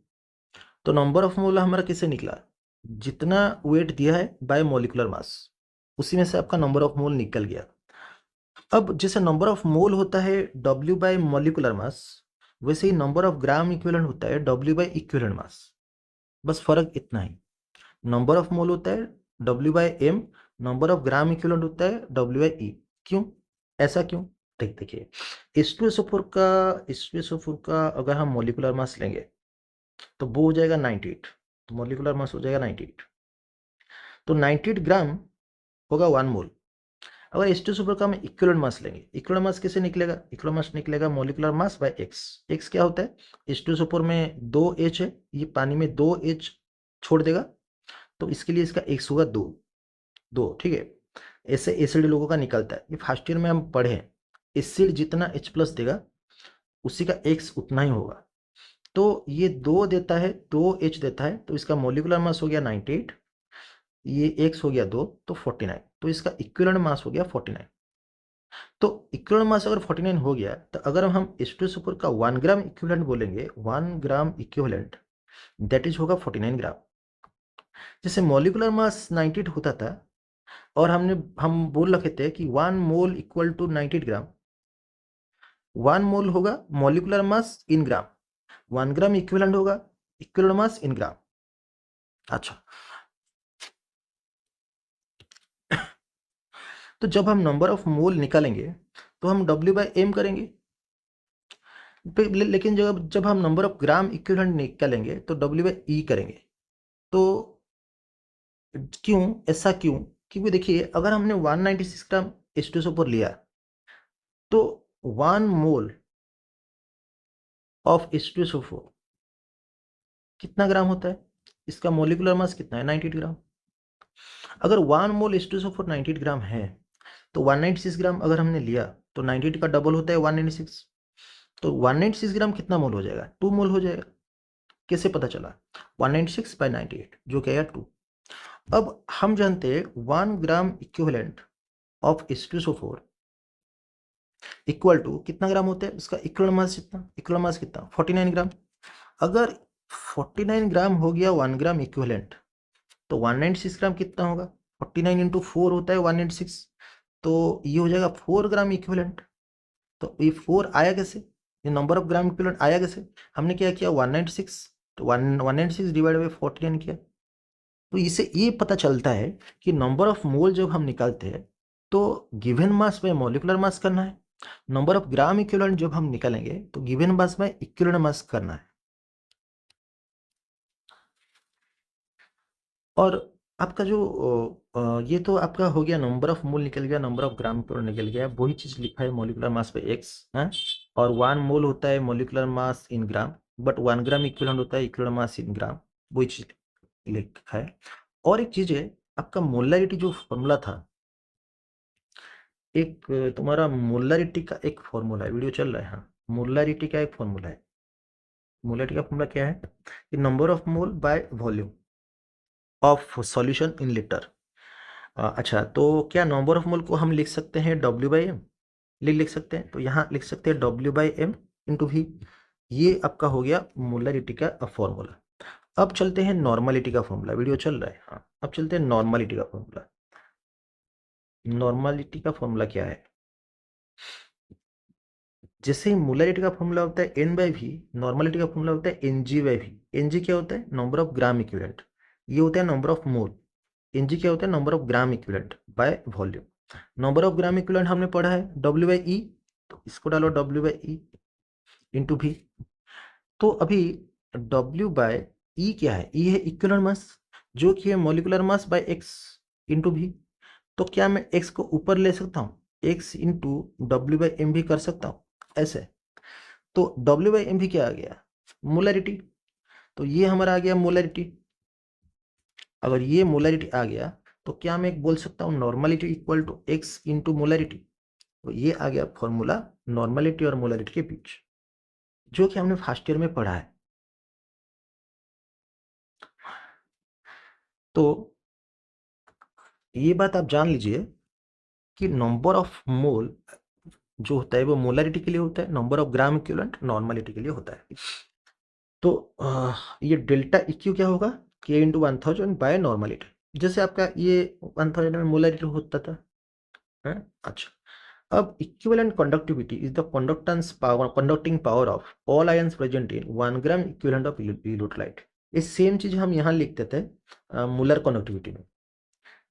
तो नंबर ऑफ मोल हमारा किससे निकला, जितना वेट दिया है बाय मोलिकुलर मास, उसी में से आपका नंबर ऑफ मोल निकल गया। अब जैसे नंबर ऑफ मोल होता है W बाय मोलिकुलर मास, वैसे ही नंबर ऑफ ग्राम इक्विवेलेंट होता है W बाय इक्विवेलेंट मास। बस फर्क इतना ही, नंबर ऑफ मोल होता है W by m, number of gram equivalent होता है W बाय e। क्यों, ऐसा क्यों, देखिए H2SO4 का अगर हम मोलिकुलर मास लेंगे तो वो हो जाएगा 98, तो मोलिकुलर मास हो जाएगा 98, तो 98 ग्राम होगा 1 मोल। अगर H2SO4 का हम इक्विवेलेंट मास लेंगे, इक्विवेलेंट मास कैसे निकलेगा, इक्विवेलेंट मास निकलेगा molecular mass by x। x क्या होता है, H2SO4 में 2H है, ये पानी में 2H छोड़ देगा, तो इसके लिए इसका x होगा 2, ठीक है। ऐसे एसिड लोगों का निकलता है, ये फर्स्ट ईयर में हम पढ़े हैं, एसिड जितना H प्लस देगा उसी का x उतना ही होगा। तो ये 2 देता है, 2H देता है, तो इसका मोलिकुलर मास हो गया 98, ये x हो गया 2, तो 49, तो इसका इक्विवेलेंट मास हो गया 49। तो इक्विवेलेंट मास अगर 49 हो गया, तो अगर हम H2SO4 का 1 ग्राम इक्विवेलेंट बोलेंगे, 1 ग्राम इक्विवेलेंट दैट इज होगा 49 ग्राम। जैसे मॉलिक्यूलर मास 98 होता था और हम बोल रखे थे कि 1 मोल इक्वल टू 98 ग्राम, 1 मोल होगा मॉलिक्यूलर मास इन ग्राम, 1 ग्राम इक्विवेलेंट होगा इक्विवेलेंट मास इन ग्राम। अच्छा, तो जब हम नंबर ऑफ मोल निकालेंगे तो हम W/m करेंगे, लेकिन जब हम नंबर ऑफ ग्राम इक्विवेलेंट निकालेंगे तो W/e करेंगे। तो क्यों, ऐसा क्यों, क्योंकि देखिए अगर हमने 196 ग्राम H2SO4 लिया तो 1 मोल ऑफ H2SO4 कितना ग्राम होता है, इसका मोलिकुलर मास कितना है 98 ग्राम। अगर 1 मोल H2SO4 98 ग्राम है, तो 196 ग्राम अगर हमने लिया तो 98 का डबल होता है 196, तो 196 ग्राम कितना मोल हो जाएगा, 2 मोल हो जाएगा। कैसे पता चला, 196 बाय 98 जो क्या है 2। अब हम जानते हैं 1 gram equivalent of H2SO4 equal to कितना ग्राम होता है, उसका इक्विवेलेंट मास कितना, इक्विवेलेंट मास कितना 49 ग्राम। अगर 49 ग्राम हो गया 1 ग्राम इक्विवेलेंट, तो 196 ग्राम कितना होगा, 49 इंटू 4 होता है 196, तो ये हो जाएगा 4 ग्राम इक्विवेलेंट। तो ये 4 आया कैसे, ये नंबर ऑफ ग्राम इक्विवेलेंट आया कैसे, हमने क्या किया 196, तो 196 डिवाइड बाई 49 किया। तो इससे ये पता चलता है कि नंबर ऑफ मोल जब हम निकालते हैं तो given mass by molecular mass करना है, नंबर ऑफ ग्राम इक्विवेलेंट जब हम निकालेंगे तो given mass by equivalent mass करना है। और आपका जो ये तो आपका हो गया, नंबर ऑफ मोल निकल गया, नंबर ऑफ ग्राम इक्विवेलेंट निकल गया, वही चीज लिखा है मॉलिक्यूलर मास बाय एक्स है। और 1 मोल होता है molecular mass in gram, but 1 gram equivalent होता है इक्विवेलेंट मास इन ग्राम, वही चीज लिखा है। और एक चीज है, आपका मोलैरिटी जो फॉर्मूला था, एक तुम्हारा मोलैरिटी का एक फॉर्मूला है, वीडियो चल रहा है, हाँ, मोलैरिटी का एक फॉर्मूला है। मोलैरिटी का फॉर्मूला क्या है कि number of mole by volume of solution in litre. अच्छा, तो क्या नंबर ऑफ मोल को हम लिख सकते हैं W/m, लिख सकते हैं, तो यहाँ लिख सकते हैं W/m इंटू V। ये आपका हो गया मोलैरिटी का फॉर्मूला। अब चलते हैं नॉर्मलिटी का फॉर्मूला, वीडियो चल रहा है, हाँ, अब चलते हैं नॉर्मलिटी का फॉर्मूला। नॉर्मलिटी का फॉर्मूला क्या है, जैसे ही मोलरिटी का फॉर्मूला होता है N/V, नॉर्मलिटी का फॉर्मूला होता है Ng/V। Ng क्या होता है? Number of gram equivalent. ये होता है नंबर ऑफ मोल। Ng क्या होता है? Number of gram equivalent by volume. Number of gram equivalent हमने पढ़ा है W/E, तो इसको डालो W/E इंटू V। तो अभी W/E क्या है? E है इक्विवेलेंट मास, जो कि है molecular mass by x into V। तो क्या मैं x को ऊपर ले सकता हूँ? x इंटू W/mv कर सकता हूँ ऐसे। तो W/mv क्या आ गया? मोलरिटी। तो ये हमारा आ गया मोलरिटी। अगर ये मोलरिटी आ गया तो क्या मैं एक बोल सकता हूँ normality equal to x into molarity. तो ये आ गया फॉर्मूला नॉर्मलिटी और मोलरिटी के बीच, जो कि हमने फर्स्ट ईयर में पढ़ा है। तो ये बात आप जान लीजिए कि नंबर ऑफ मोल जो होता है वो मोलरिटी के लिए होता है, number of gram equivalent normality के लिए होता है। तो ये डेल्टा इक्यू क्या होगा? के इंटू 1000 बाय नॉर्मलिटी। जैसे आपका ये 1000 में मोलरिटी होता था है। अच्छा, अब equivalent conductivity is the conducting power of all ions present in 1 gram equivalent of electrolyte. ये सेम चीज हम यहाँ लिख देते हैं मोलर कंडक्टिविटी में।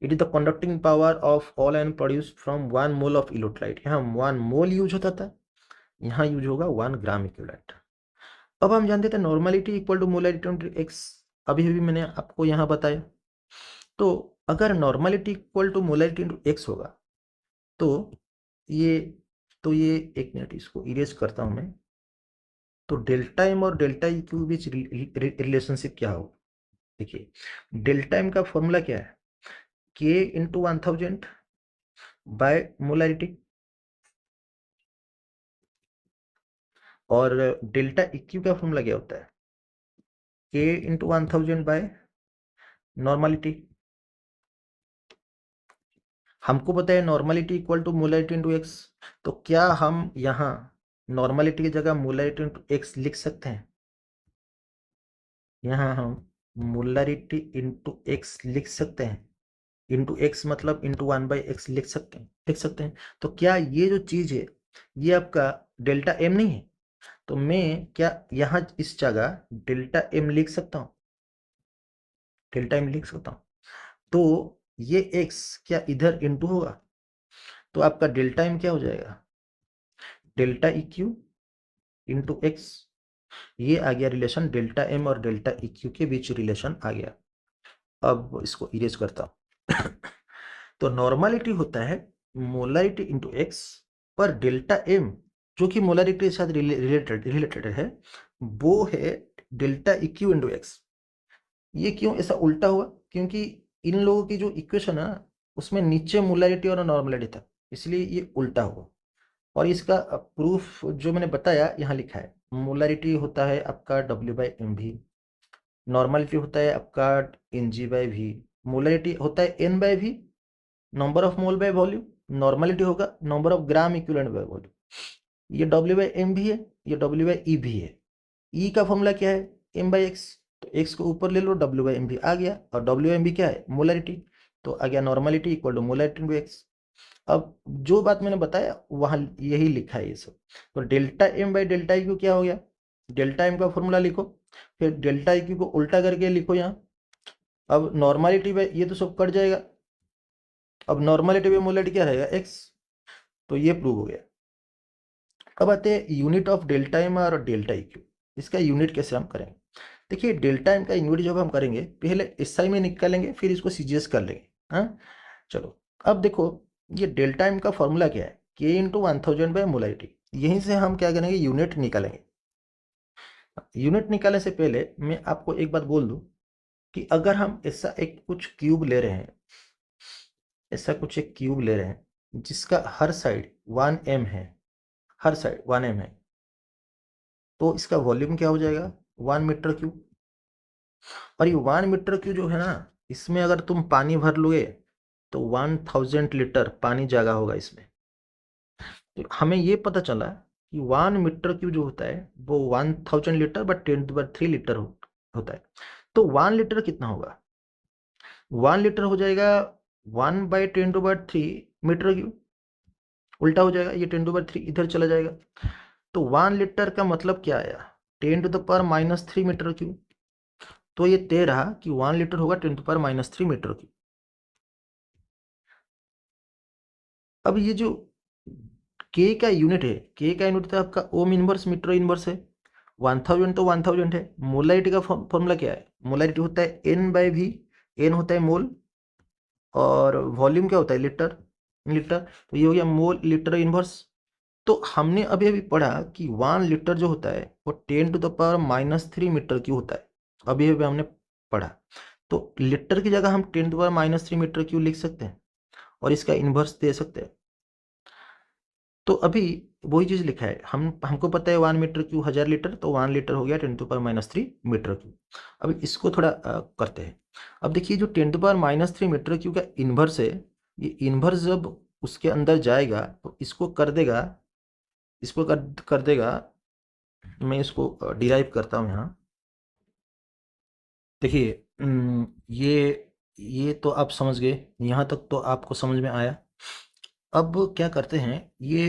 It is the conducting power of all ion produced from 1 mole of electrolyte. यहाँ 1 मोल यूज होता था, यहाँ यूज होगा 1 ग्राम इक्विवेलेंट। अब हम जानते थे normality equal to molarity into x. अभी भी मैंने आपको यहाँ बताया। तो अगर normality equal to molarity into x होगा तो ये एक मिनट इसको इरेज करता हूँ मैं। तो डेल्टा एम और डेल्टा ई के बीच रिलेशनशिप क्या होगा? देखिए, डेल्टा एम का फॉर्मूला क्या है? के इंटू 1000 बाय मोलरिटी, और डेल्टा इक्यू का फॉर्मूला क्या होता है? के इंटू 1000 बाय नॉर्मलिटी। हमको पता है normality equal to molarity into x. तो क्या हम यहाँ नॉर्मलिटी की जगह मोलरिटी इंटू एक्स लिख सकते हैं? यहाँ हम मोलरिटी इंटू एक्स लिख सकते हैं। इंटू एक्स मतलब इंटू 1/x लिख सकते हैं, तो क्या ये जो चीज है ये आपका डेल्टा एम नहीं है? तो मैं क्या यहाँ इस जगह डेल्टा एम लिख सकता हूँ? डेल्टा एम लिख सकता हूँ। तो ये x क्या इधर इंटू होगा? तो आपका डेल्टा एम क्या हो जाएगा? Delta Q into x. ये आ गया रिलेशन, डेल्टा एम और डेल्टा इक्यू के बीच रिलेशन आ गया। अब इसको इरेज करता हूं। तो नॉर्मलिटी होता है मोलरिटी इंटू एक्स, पर डेल्टा एम जो कि मोलरिटी के साथ रिलेटेड है वो है डेल्टा इक्यू इंटू एक्स। ये क्यों ऐसा उल्टा हुआ? क्योंकि इन लोगों की जो इक्वेशन है ना उसमें नीचे मोलरिटी और नॉर्मलिटी था, इसलिए ये उल्टा हुआ। और इसका प्रूफ जो मैंने बताया यहाँ लिखा है। मोलरिटी होता है आपका W/mv, नॉर्मलिटी होता है आपका Ng/v, मोलरिटी होता है N/v, number of mole by volume, normality होगा number of gram equivalent by volume. ये W/mv है, ये W/ev है। E का फॉर्मूला क्या है? m/x। तो x को ऊपर ले लो, W/mv आ गया, और W/mv क्या है? मोलरिटी। तो आ गया normality equal to molarity into x. अब जो बात मैंने बताया वहां यही लिखा है ये सब। तो डेल्टा एम बाई डेल्टा इक्यू क्या हो गया? डेल्टा एम का फॉर्मूला लिखो, फिर डेल्टा इक्यू को उल्टा करके लिखो यहाँ। अब नॉर्मलिटी बाई ये तो सब कट जाएगा। अब नॉर्मलिटी बाई मोलरिटी क्या रहेगा? एक्स। तो ये प्रूव हो गया। अब आते हैं यूनिट ऑफ डेल्टा एम और डेल्टा इक्यू। इसका यूनिट कैसे हम करेंगे? देखिए, डेल्टा एम का यूनिट जब हम करेंगे पहले एसआई में निकालेंगे, फिर इसको सीजीएस कर लेंगे। हाँ, चलो। अब देखो, ये डेल्टा एम का फॉर्मूला क्या है? के इंटू 1000 बाय मोलरिटी। यहीं से हम क्या करेंगे? यूनिट निकालेंगे। यूनिट निकालने से पहले मैं आपको एक बात बोल दूं कि अगर हम ऐसा एक कुछ क्यूब ले रहे हैं, ऐसा कुछ एक क्यूब ले रहे हैं जिसका हर साइड 1m है, हर साइड 1m है, तो इसका वॉल्यूम क्या हो जाएगा? 1 मीटर क्यूब। और ये 1 मीटर क्यूब जो है ना, इसमें अगर तुम पानी भर लोगे तो 1000 लीटर पानी जगह होगा इसमें। तो हमें ये पता चला कि 1 मीटर क्यूब जो होता है वो 1000 लीटर बट 10⁻³ लीटर होता है। तो 1 लीटर कितना होगा? 1 लीटर हो जाएगा 1/10⁻³ मीटर क्यूब। उल्टा हो जाएगा, ये 10⁻³ इधर चला जाएगा। तो 1 लीटर का मतलब क्या आया, 10⁻³ मीटर क्यूब। तो ये तय रहा कि 1 लीटर होगा 10⁻³ मीटर क्यूब। अब ये जो के का यूनिट है, के का यूनिट तो आपका ओम इनवर्स मीटर इनवर्स है। 1000 तो 1000 है। मोलारिटी का फॉर्मूला क्या है, मोलारिटी होता है N/V। N होता है मोल और वॉल्यूम क्या होता है, लीटर। लीटर, तो ये हो गया मोल लीटर इनवर्स। तो हमने अभी अभी पढ़ा कि 1 लीटर जो होता है वो 10⁻³ मीटर क्यूब होता है। अभी अभी हमने पढ़ा। तो लीटर की जगह हम 10⁻³ मीटर क्यूब लिख सकते हैं और इसका इन्वर्स दे सकते हैं। तो अभी वही चीज़ लिखा है, हमको पता है 1 मीटर क्यूब 1000 लीटर, तो 1 लीटर हो गया 10⁻³ मीटर क्यूब। अब इसको थोड़ा करते हैं। अब देखिए जो 10⁻³ मीटर क्यूब का इन्वर्स है, ये इन्वर्स जब उसके अंदर जाएगा तो इसको कर देगा, इसको कर देगा। मैं इसको डिराइव करता हूँ यहाँ। देखिए ये तो आप समझ गए, यहाँ तक तो आपको समझ में आया। अब क्या करते हैं, ये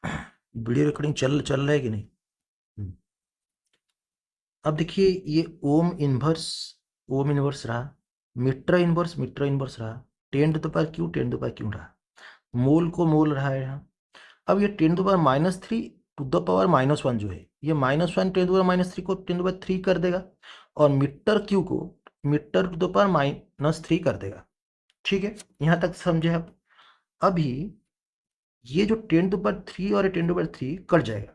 वीडियो रिकॉर्डिंग चल रहा है कि नहीं। अब देखिए ये ओम इनवर्स रहा, मीटर इनवर्स रहा, 10⁻³ रहा, मोल को मोल रहा है यहाँ। अब ये 10⁻³ टू द पावर -1 जो है, ये -1 10⁻³ को 10⁻³ कर देगा और मीटर क्यू को मीटर टू द पावर -3 कर देगा। ठीक है, यहाँ तक समझे आप। अभी ये जो 10⁻³ और 10⁻³ कट जाएगा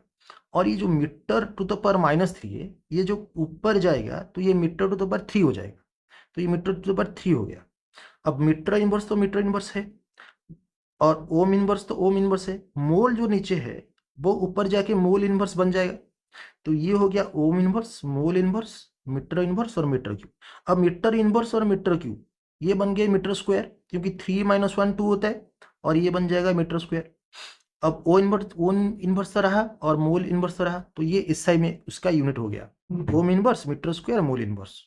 और ये जो मीटर टू द पावर -3 है, ये जो ऊपर जाएगा तो ये मीटर टू द पावर 3 हो जाएगा। तो ये मीटर टू द पावर 3 हो गया। अब मीटर इनवर्स तो मीटर इनवर्स है और ओम इनवर्स तो ओम इनवर्स है। मोल जो नीचे है वो ऊपर जाके मोल इनवर्स बन जाएगा। तो ये हो गया ohm inverse, mole inverse, metre inverse और मीटर क्यूब। अब मीटर इनवर्स और मीटर क्यूब ये बन गए मीटर स्क्वायर, क्योंकि 3 - 1 2 होता है और ये बन जाएगा मीटर स्क्वायर। अब ओ इनवर्स रहा और मोल इनवर्स रहा, तो ये इस साइड में उसका यूनिट हो गया ohm inverse metre square mole inverse.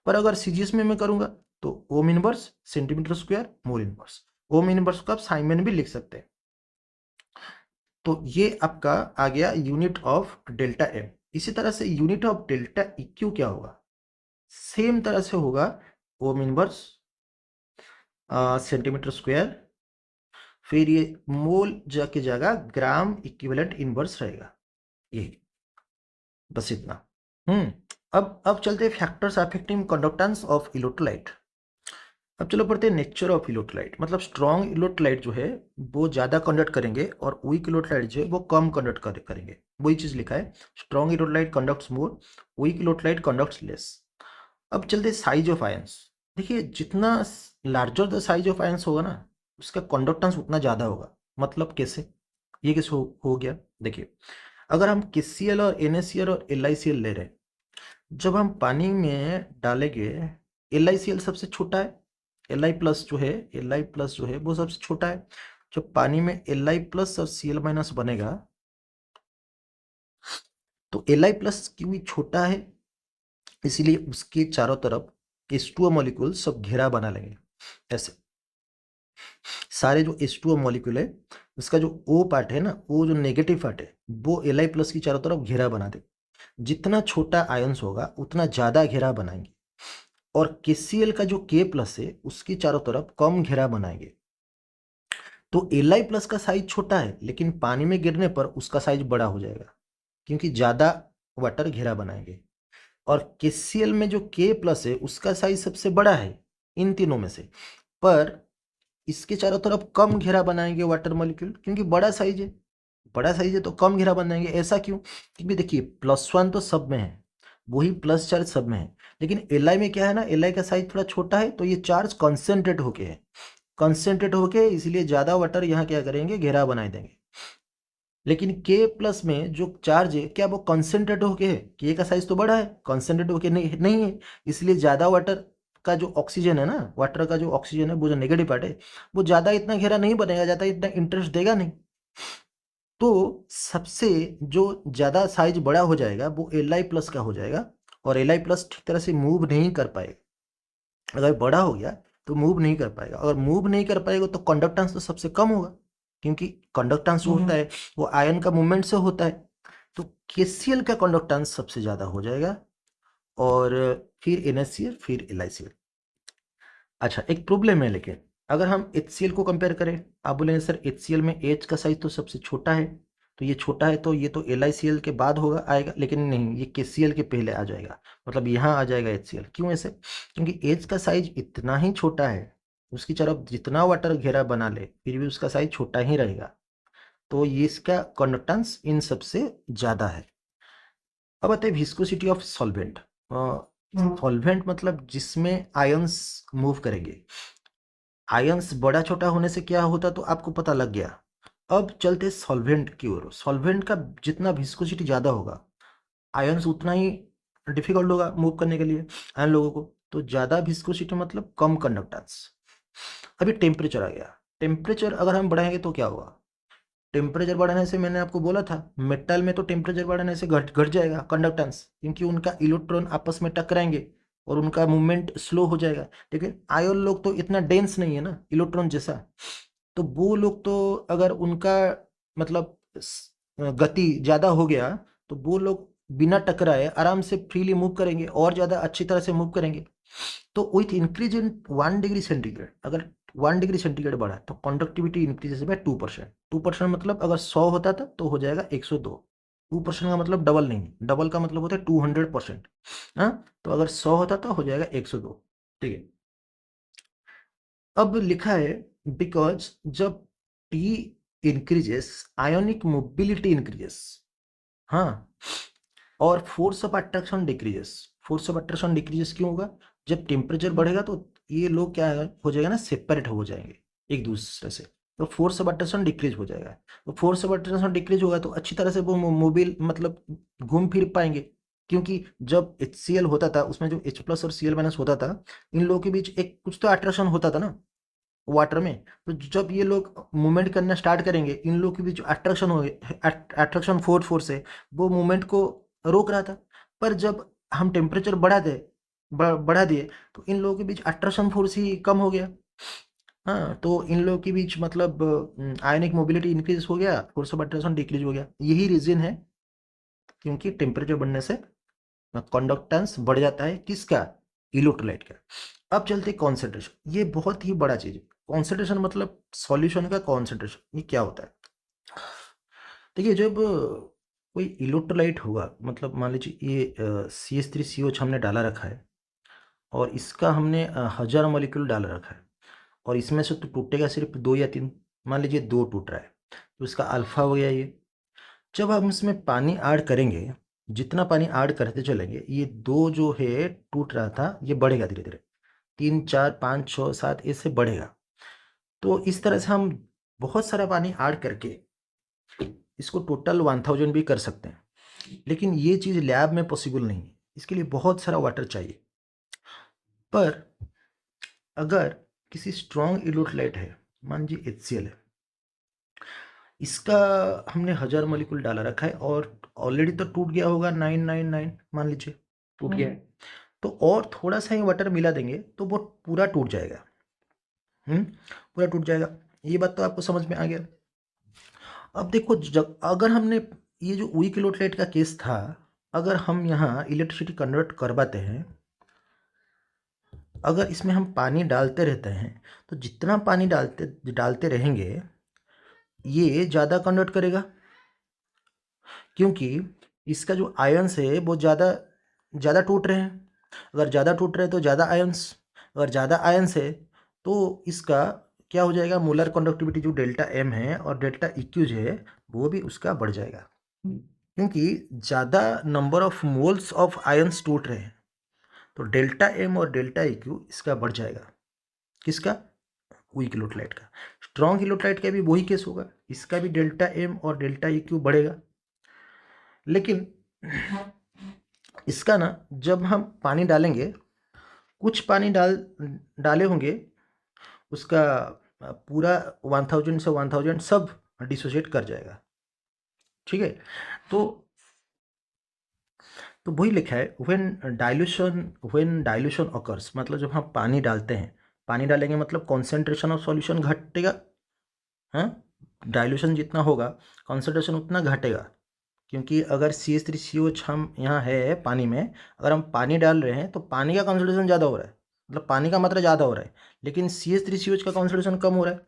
पर अगर सीजीएस में मैं करूंगा तो ohm inverse centimetre square mole inverse. Ohm inverse को आप साइन में भी लिख सकते हैं। तो ये आपका आ गया यूनिट ऑफ डेल्टा एम। इसी तरह से यूनिट ऑफ डेल्टा इक्यू क्या होगा, सेम तरह से होगा ओम इनवर्स सेंटीमीटर स्क्वायर, फिर ये मोल जाके जाएगा ग्राम इक्विवेलेंट इनवर्स रहेगा। ये बस इतना। अब चलते हैं factors affecting conductance of electrolyte. अब चलो पढ़ते हैं नेचर ऑफ इलेक्ट्रोलाइट। मतलब स्ट्रॉन्ग इलेक्ट्रोलाइट जो है वो ज़्यादा कंडक्ट करेंगे और वीक इलेक्ट्रोलाइट जो है वो कम कंडक्ट करेंगे। वही चीज़ लिखा है, स्ट्रॉन्ग इलेक्ट्रोलाइट कंडक्ट्स मोर, वीक इलेक्ट्रोलाइट कंडक्ट्स लेस। अब चलते हैं साइज ऑफ आयंस। देखिए जितना larger the size of ions होगा ना, उसका कंडक्टेंस उतना ज़्यादा होगा। मतलब कैसे, ये कैसे हो गया, देखिए अगर हम KCl और NaCl और LiCl ले रहे हैं, जब हम पानी में डालेंगे, LiCl सबसे छोटा है, Li+ जो है वो सबसे छोटा है। जब पानी में Li+ और Cl- बनेगा तो Li+ क्योंकि छोटा है इसीलिए उसके चारों तरफ H2O मॉलिक्यूल सब घेरा बना लेंगे। ऐसे सारे जो H2O मॉलिक्यूल है, उसका जो O पार्ट है ना, वो जो नेगेटिव पार्ट है वो Li+ की चारों तरफ घेरा बना दे। जितना छोटा आयंस होगा उतना ज़्यादा घेरा बनाएंगे और KCl का जो K+ है उसकी चारों तरफ कम घेरा बनाएंगे। तो Li+ का साइज छोटा है लेकिन पानी में गिरने पर उसका साइज बड़ा हो जाएगा क्योंकि ज़्यादा वाटर घेरा बनाएंगे। और KCl में जो K+ है उसका साइज सबसे बड़ा है इन तीनों में से, पर इसके चारों तरफ कम घेरा बनाएंगे वाटर मॉलिक्यूल, क्योंकि बड़ा साइज है। बड़ा साइज है तो कम घेरा बनाएंगे। ऐसा क्यों, क्योंकि देखिए +1 तो सब में है, वही प्लस चार्ज सब में है, लेकिन Li में क्या है ना, Li का साइज थोड़ा छोटा है तो ये चार्ज कॉन्सेंट्रेट होके है, कॉन्सेंट्रेट होके, इसलिए ज़्यादा वाटर यहाँ क्या करेंगे, घेरा बना देंगे। लेकिन K+ में जो चार्ज है क्या वो कॉन्सेंट्रेट होके है, K का साइज तो बड़ा है, कॉन्सेंट्रेट होके नहीं है, इसलिए ज़्यादा वाटर का जो ऑक्सीजन है ना, वाटर का जो ऑक्सीजन है वो जो नेगेटिव पार्ट है वो ज़्यादा इतना घेरा नहीं बनेगा, ज़्यादा इतना इंटरेस्ट देगा नहीं। तो सबसे जो ज़्यादा साइज बड़ा हो जाएगा वो Li+ का हो जाएगा और Li+ ठीक तरह से मूव नहीं कर पाएगा। अगर बड़ा हो गया तो मूव नहीं कर पाएगा, अगर मूव नहीं कर पाएगा तो कंडक्टेंस तो सबसे कम होगा, क्योंकि कंडक्टेंस जो होता है वो आयन का मूवमेंट से होता है। तो KCl का कंडक्टेंस सबसे ज़्यादा हो जाएगा और फिर NaCl फिर LiCl। अच्छा, एक प्रॉब्लम है लेकिन अगर हम HCl को कंपेयर करें, आप बोलेंगे सर HCl में H का साइज तो सबसे छोटा है, तो ये छोटा है तो ये तो LiCl के बाद होगा आएगा, लेकिन नहीं, ये KCl के पहले आ जाएगा, मतलब यहाँ आ जाएगा HCl। क्यों ऐसे? क्योंकि H का साइज इतना ही छोटा है, उसकी तरफ जितना वाटर घेरा बना ले फिर भी उसका साइज छोटा ही रहेगा, तो ये इसका कंडक्टेंस इन सबसे ज़्यादा है। अब आते हैं विस्कोसिटी ऑफ सॉल्वेंट। सॉल्वेंट मतलब जिसमें आयंस मूव करेंगे। आयंस बड़ा छोटा होने से क्या होता तो आपको पता लग गया। अब चलते सॉल्वेंट की ओर। सॉल्वेंट का जितना विस्कोसिटी ज़्यादा होगा, आयंस उतना ही डिफिकल्ट होगा मूव करने के लिए आयन लोगों को, तो ज़्यादा विस्कोसिटी मतलब कम कंडक्टेंस। अभी टेम्परेचर आ गया। टेम्परेचर अगर हम बढ़ाएंगे तो क्या होगा? टेम्परेचर बढ़ाने से मैंने आपको बोला था मेटल में तो टेम्परेचर बढ़ाने से घट घट जाएगा कंडक्टेंस, क्योंकि उनका इलेक्ट्रॉन आपस में टकराएंगे और उनका मूवमेंट स्लो हो जाएगा। लेकिन आयन लोग तो इतना डेंस नहीं है ना इलेक्ट्रॉन जैसा, तो वो लोग तो अगर उनका मतलब गति ज़्यादा हो गया तो वो लोग बिना टकराए आराम से फ्रीली मूव करेंगे और ज़्यादा अच्छी तरह से मूव करेंगे। तो with increase in 1 degree centigrade, अगर 1 डिग्री सेंटीग्रेड बढ़ा तो कंडक्टिविटी इंक्रीजेस बाय 2%। 2% मतलब अगर 100 होता था तो हो जाएगा 102। 2% का मतलब डबल नहीं, डबल का मतलब होता है 200%। हाँ, तो अगर 100 होता तो हो जाएगा 102। ठीक है। अब लिखा है बिकॉज जब T increases ionic mobility increases. हाँ, और force of attraction decreases. Force of attraction decreases क्यों होगा? जब टेम्परेचर बढ़ेगा तो ये लोग क्या हो जाएगा ना, सेपरेट हो जाएंगे एक दूसरे से, तो फोर्स ऑफ अट्रैक्शन डिक्रीज हो जाएगा। तो फोर्स ऑफ अट्रैक्शन डिक्रीज होगा तो अच्छी तरह से वो मोबिल मतलब घूम फिर पाएंगे, क्योंकि जब HCl होता था उसमें जो H+ और Cl- होता था, इन लोगों के बीच एक कुछ तो अट्रैक्शन होता था ना वाटर में। तो जब ये लोग मूवमेंट करना स्टार्ट करेंगे, इन लोगों के बीच अट्रैक्शन हो अट्रैक्शन फोर्स है, वो मूवमेंट को रोक रहा था। पर जब हम टेम्परेचर बढ़ा दिए तो इन लोगों के बीच अट्रैक्शन फोर्स ही कम हो गया। हाँ, तो इन लोगों के बीच मतलब आयनिक मोबिलिटी इंक्रीज हो गया, फोर्स ऑफ अट्रैक्शन डिक्रीज हो गया। यही रीजन है, क्योंकि टेम्परेचर बढ़ने से कंडक्टेंस बढ़ जाता है किसका? इलेक्ट्रोलाइट का। अब चलते कॉन्सेंट्रेशन। ये बहुत ही बड़ा चीज है। कॉन्सेंट्रेशन मतलब सॉल्यूशन का कॉन्सेंट्रेशन, ये क्या होता है? देखिए, जब कोई इलेक्ट्रोलाइट होगा, मतलब मान लीजिए ये CH3COH हमने डाला रखा है और इसका हमने 1000 मॉलिक्यूल डाला रखा है, और इसमें से तो टूटेगा सिर्फ 2 या 3। मान लीजिए 2 टूट रहा है, तो इसका अल्फा हो गया ये। जब हम इसमें पानी ऐड करेंगे, जितना पानी ऐड करते चलेंगे, ये 2 जो है टूट रहा था ये बढ़ेगा धीरे धीरे, 3 4 5 6 7 ऐसे बढ़ेगा। तो इस तरह से हम बहुत सारा पानी ऐड करके इसको टोटल 1000 भी कर सकते हैं, लेकिन ये चीज़ लैब में पॉसिबल नहीं है, इसके लिए बहुत सारा वाटर चाहिए। पर अगर किसी स्ट्रॉन्ग इलेक्ट्रोलाइट है, मान लीजिए HCl है, इसका हमने 1000 मॉलिक्यूल डाला रखा है और ऑलरेडी तो टूट गया होगा 999, मान लीजिए टूट गया है, तो और थोड़ा सा ही वाटर मिला देंगे तो वो पूरा टूट जाएगा। पूरा टूट जाएगा। ये बात तो आपको समझ में आ गया। अब देखो, जब अगर हमने ये जो वीक इलेक्ट्रोलाइट का केस था, अगर हम यहाँ इलेक्ट्रिसिटी कन्वर्ट करवाते हैं, अगर इसमें हम पानी डालते रहते हैं, तो जितना पानी डालते डालते रहेंगे ये ज़्यादा कन्वर्ट करेगा, क्योंकि इसका जो आयंस है वो ज़्यादा ज़्यादा टूट रहे हैं। अगर ज़्यादा टूट रहे हैं तो ज़्यादा आयंस, अगर ज़्यादा आयंस है तो इसका क्या हो जाएगा, मोलर कंडक्टिविटी जो डेल्टा M है और डेल्टा EQ है वो भी उसका बढ़ जाएगा, क्योंकि ज़्यादा number of moles of ions टूट रहे हैं, तो डेल्टा M और डेल्टा EQ इसका बढ़ जाएगा। किसका? वीक इलेक्ट्रोलाइट का। स्ट्रॉन्ग इलेक्ट्रोलाइट का भी वही केस होगा, इसका भी डेल्टा M और डेल्टा EQ बढ़ेगा। लेकिन इसका ना, जब हम पानी डालेंगे, कुछ पानी डाले होंगे, उसका पूरा 1000 से 1000 सब डिसोसिएट कर जाएगा। ठीक है, तो वही लिखा है व्हेन डाइल्यूशन ऑकर्स, मतलब जब हम पानी डालते हैं, पानी डालेंगे मतलब कॉन्सेंट्रेशन ऑफ सॉल्यूशन घटेगा। हाँ, डाइल्यूशन जितना होगा कॉन्सेंट्रेशन उतना घटेगा। क्योंकि अगर CH3COH हम यहाँ है पानी में, अगर हम पानी डाल रहे हैं तो पानी का कॉन्सेंट्रेशन ज़्यादा हो रहा है, मतलब पानी का मात्रा ज़्यादा हो रहा है, लेकिन CH3COH का कॉन्सेंट्रेशन कम हो रहा है।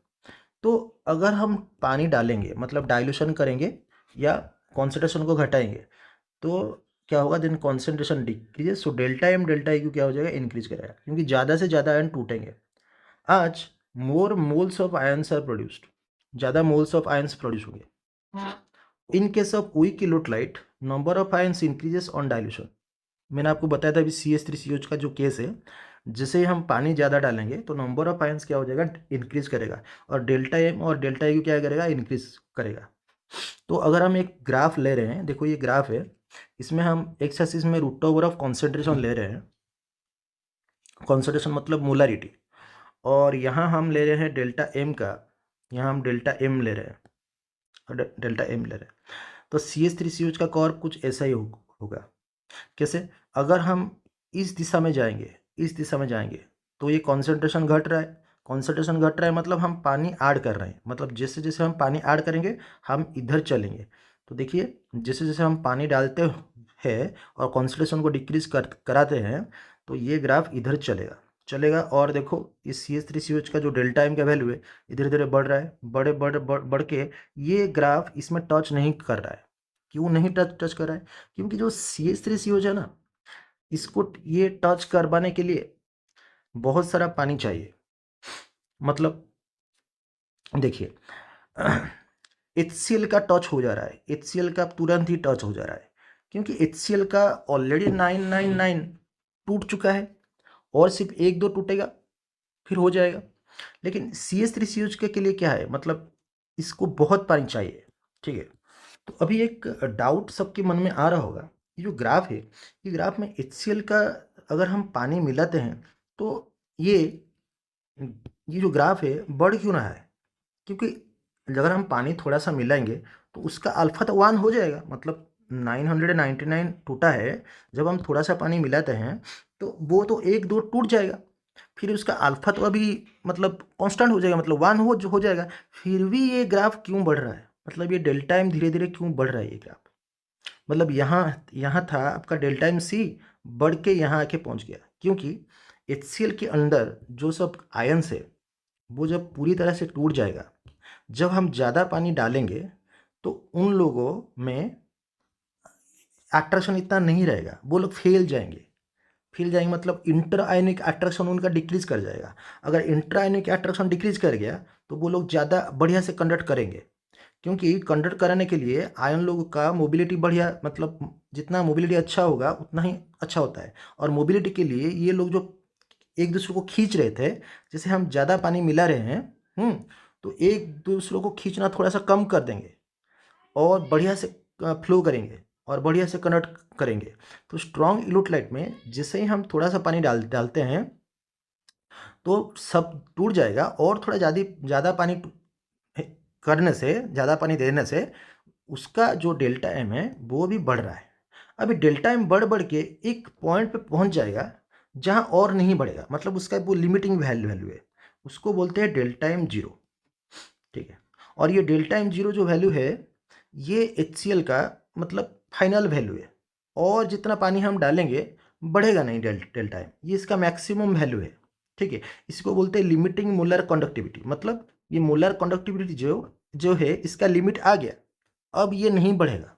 तो अगर हम पानी डालेंगे मतलब डाइल्यूशन करेंगे या कॉन्सेंट्रेशन को घटाएंगे तो क्या होगा, then concentration decreases, so delta M delta U क्या हो जाएगा, इंक्रीज करेगा, क्योंकि ज़्यादा से ज़्यादा आयन टूटेंगे। As more moles of ions are produced, ज़्यादा मोल्स ऑफ आयन्स प्रोड्यूस होंगे। In case of weak electrolyte number of ions increases on dilution. मैंने आपको बताया था अभी CH3COH का जो केस है, जैसे हम पानी ज़्यादा डालेंगे तो नंबर ऑफ आयन्स क्या हो जाएगा, इंक्रीज करेगा, और डेल्टा एम और डेल्टा यू क्या करेगा, इंक्रीज करेगा। तो अगर हम एक ग्राफ ले रहे हैं, देखो ये ग्राफ है, इसमें हम एक्स एक्सिस में रूट ओवर ऑफ कॉन्सेंट्रेशन ले रहे हैं, कॉन्सेंट्रेशन मतलब मोलारिटी, और यहाँ हम ले रहे हैं डेल्टा एम का, यहाँ हम डेल्टा एम ले रहे हैं और डेल्टा एम ले रहे हैं। तो CH3COH का कर्व कुछ ऐसा ही होगा। कैसे, अगर हम इस दिशा में जाएंगे, इस दिशा में जाएंगे तो ये कॉन्सेंट्रेशन घट रहा है, कॉन्सेंट्रेशन घट रहा है मतलब हम पानी ऐड कर रहे हैं, मतलब जैसे जैसे हम पानी ऐड करेंगे हम इधर चलेंगे। तो देखिए जैसे जैसे हम पानी डालते हैं और कॉन्सेंट्रेशन को डिक्रीज कराते हैं तो ये ग्राफ इधर चलेगा चलेगा, और देखो इस CH3COH का जो डेल्टा एम का वैल्यू है इधर धीरे बढ़ रहा है, बढ़ के ये ग्राफ इसमें टच नहीं कर रहा है। क्यों नहीं टच कर रहा है, क्योंकि जो CH3COH है ना, इसको ये टच करवाने के लिए बहुत सारा पानी चाहिए। मतलब देखिए HCl का टच हो जा रहा है, HCl का तुरंत ही टच हो जा रहा है, क्योंकि HCl का ऑलरेडी 999 टूट चुका है और सिर्फ एक दो टूटेगा फिर हो जाएगा। लेकिन CH3COH के लिए क्या है, मतलब इसको बहुत पानी चाहिए। ठीक है, तो अभी एक डाउट सबके मन में आ रहा होगा, ये जो ग्राफ है, ये ग्राफ में HCl का अगर हम पानी मिलाते हैं तो ये जो ग्राफ है बढ़ क्यों रहा है, क्योंकि अगर हम पानी थोड़ा सा मिलाएंगे तो उसका अल्फा तो 1 हो जाएगा, मतलब 999 टूटा है, जब हम थोड़ा सा पानी मिलाते हैं तो वो तो एक दो टूट जाएगा, फिर उसका अल्फा तो अभी मतलब कांस्टेंट हो जाएगा, मतलब 1 हो जाएगा, फिर भी ये ग्राफ क्यों बढ़ रहा है, मतलब ये डेल्टा एम धीरे धीरे क्यों बढ़ रहा है ये ग्राफ, मतलब यहाँ यहाँ था आपका डेल्टा एम सी, बढ़ के यहाँ आके पहुँच गया, क्योंकि HCl के अंदर जो सब आयन्स है वो जब पूरी तरह से टूट जाएगा, जब हम ज़्यादा पानी डालेंगे तो उन लोगों में अट्रैक्शन इतना नहीं रहेगा, वो लोग फैल जाएंगे, मतलब इंटर आयनिक अट्रैक्शन उनका डिक्रीज कर जाएगा। अगर इंटर आयनिक अट्रैक्शन डिक्रीज कर गया तो वो लोग ज़्यादा बढ़िया से कंडक्ट करेंगे, क्योंकि कंडक्ट कराने के लिए आयन लोगों का मोबिलिटी बढ़िया, मतलब जितना मोबिलिटी अच्छा होगा उतना ही अच्छा होता है, और मोबिलिटी के लिए ये लोग जो एक दूसरे को खींच रहे थे, जैसे हम ज़्यादा पानी मिला रहे हैं, तो एक दूसरे को खींचना थोड़ा सा कम कर देंगे और बढ़िया से फ्लो करेंगे और बढ़िया से कनेक्ट करेंगे। तो स्ट्रॉन्ग इलेक्ट्रोलाइट में जैसे ही हम थोड़ा सा पानी डालते हैं तो सब टूट जाएगा, और थोड़ा ज़्यादा पानी करने से, ज़्यादा पानी देने से उसका जो डेल्टा एम है वो भी बढ़ रहा है। अभी डेल्टा एम बढ़ के एक पॉइंट पे पहुंच जाएगा जहां और नहीं बढ़ेगा, मतलब उसका वो लिमिटिंग वैल्यू है, उसको बोलते हैं डेल्टा एम जीरो। ठीक है, और ये डेल्टा एम जीरो जो वैल्यू है ये HCl का मतलब फाइनल वैल्यू है, और जितना पानी हम डालेंगे बढ़ेगा नहीं डेल्टा एम, ये इसका मैक्सिमम वैल्यू है। ठीक है, इसको बोलते हैं लिमिटिंग मोलर कंडक्टिविटी, मतलब ये मोलर कंडक्टिविटी जो है इसका लिमिट आ गया, अब ये नहीं बढ़ेगा।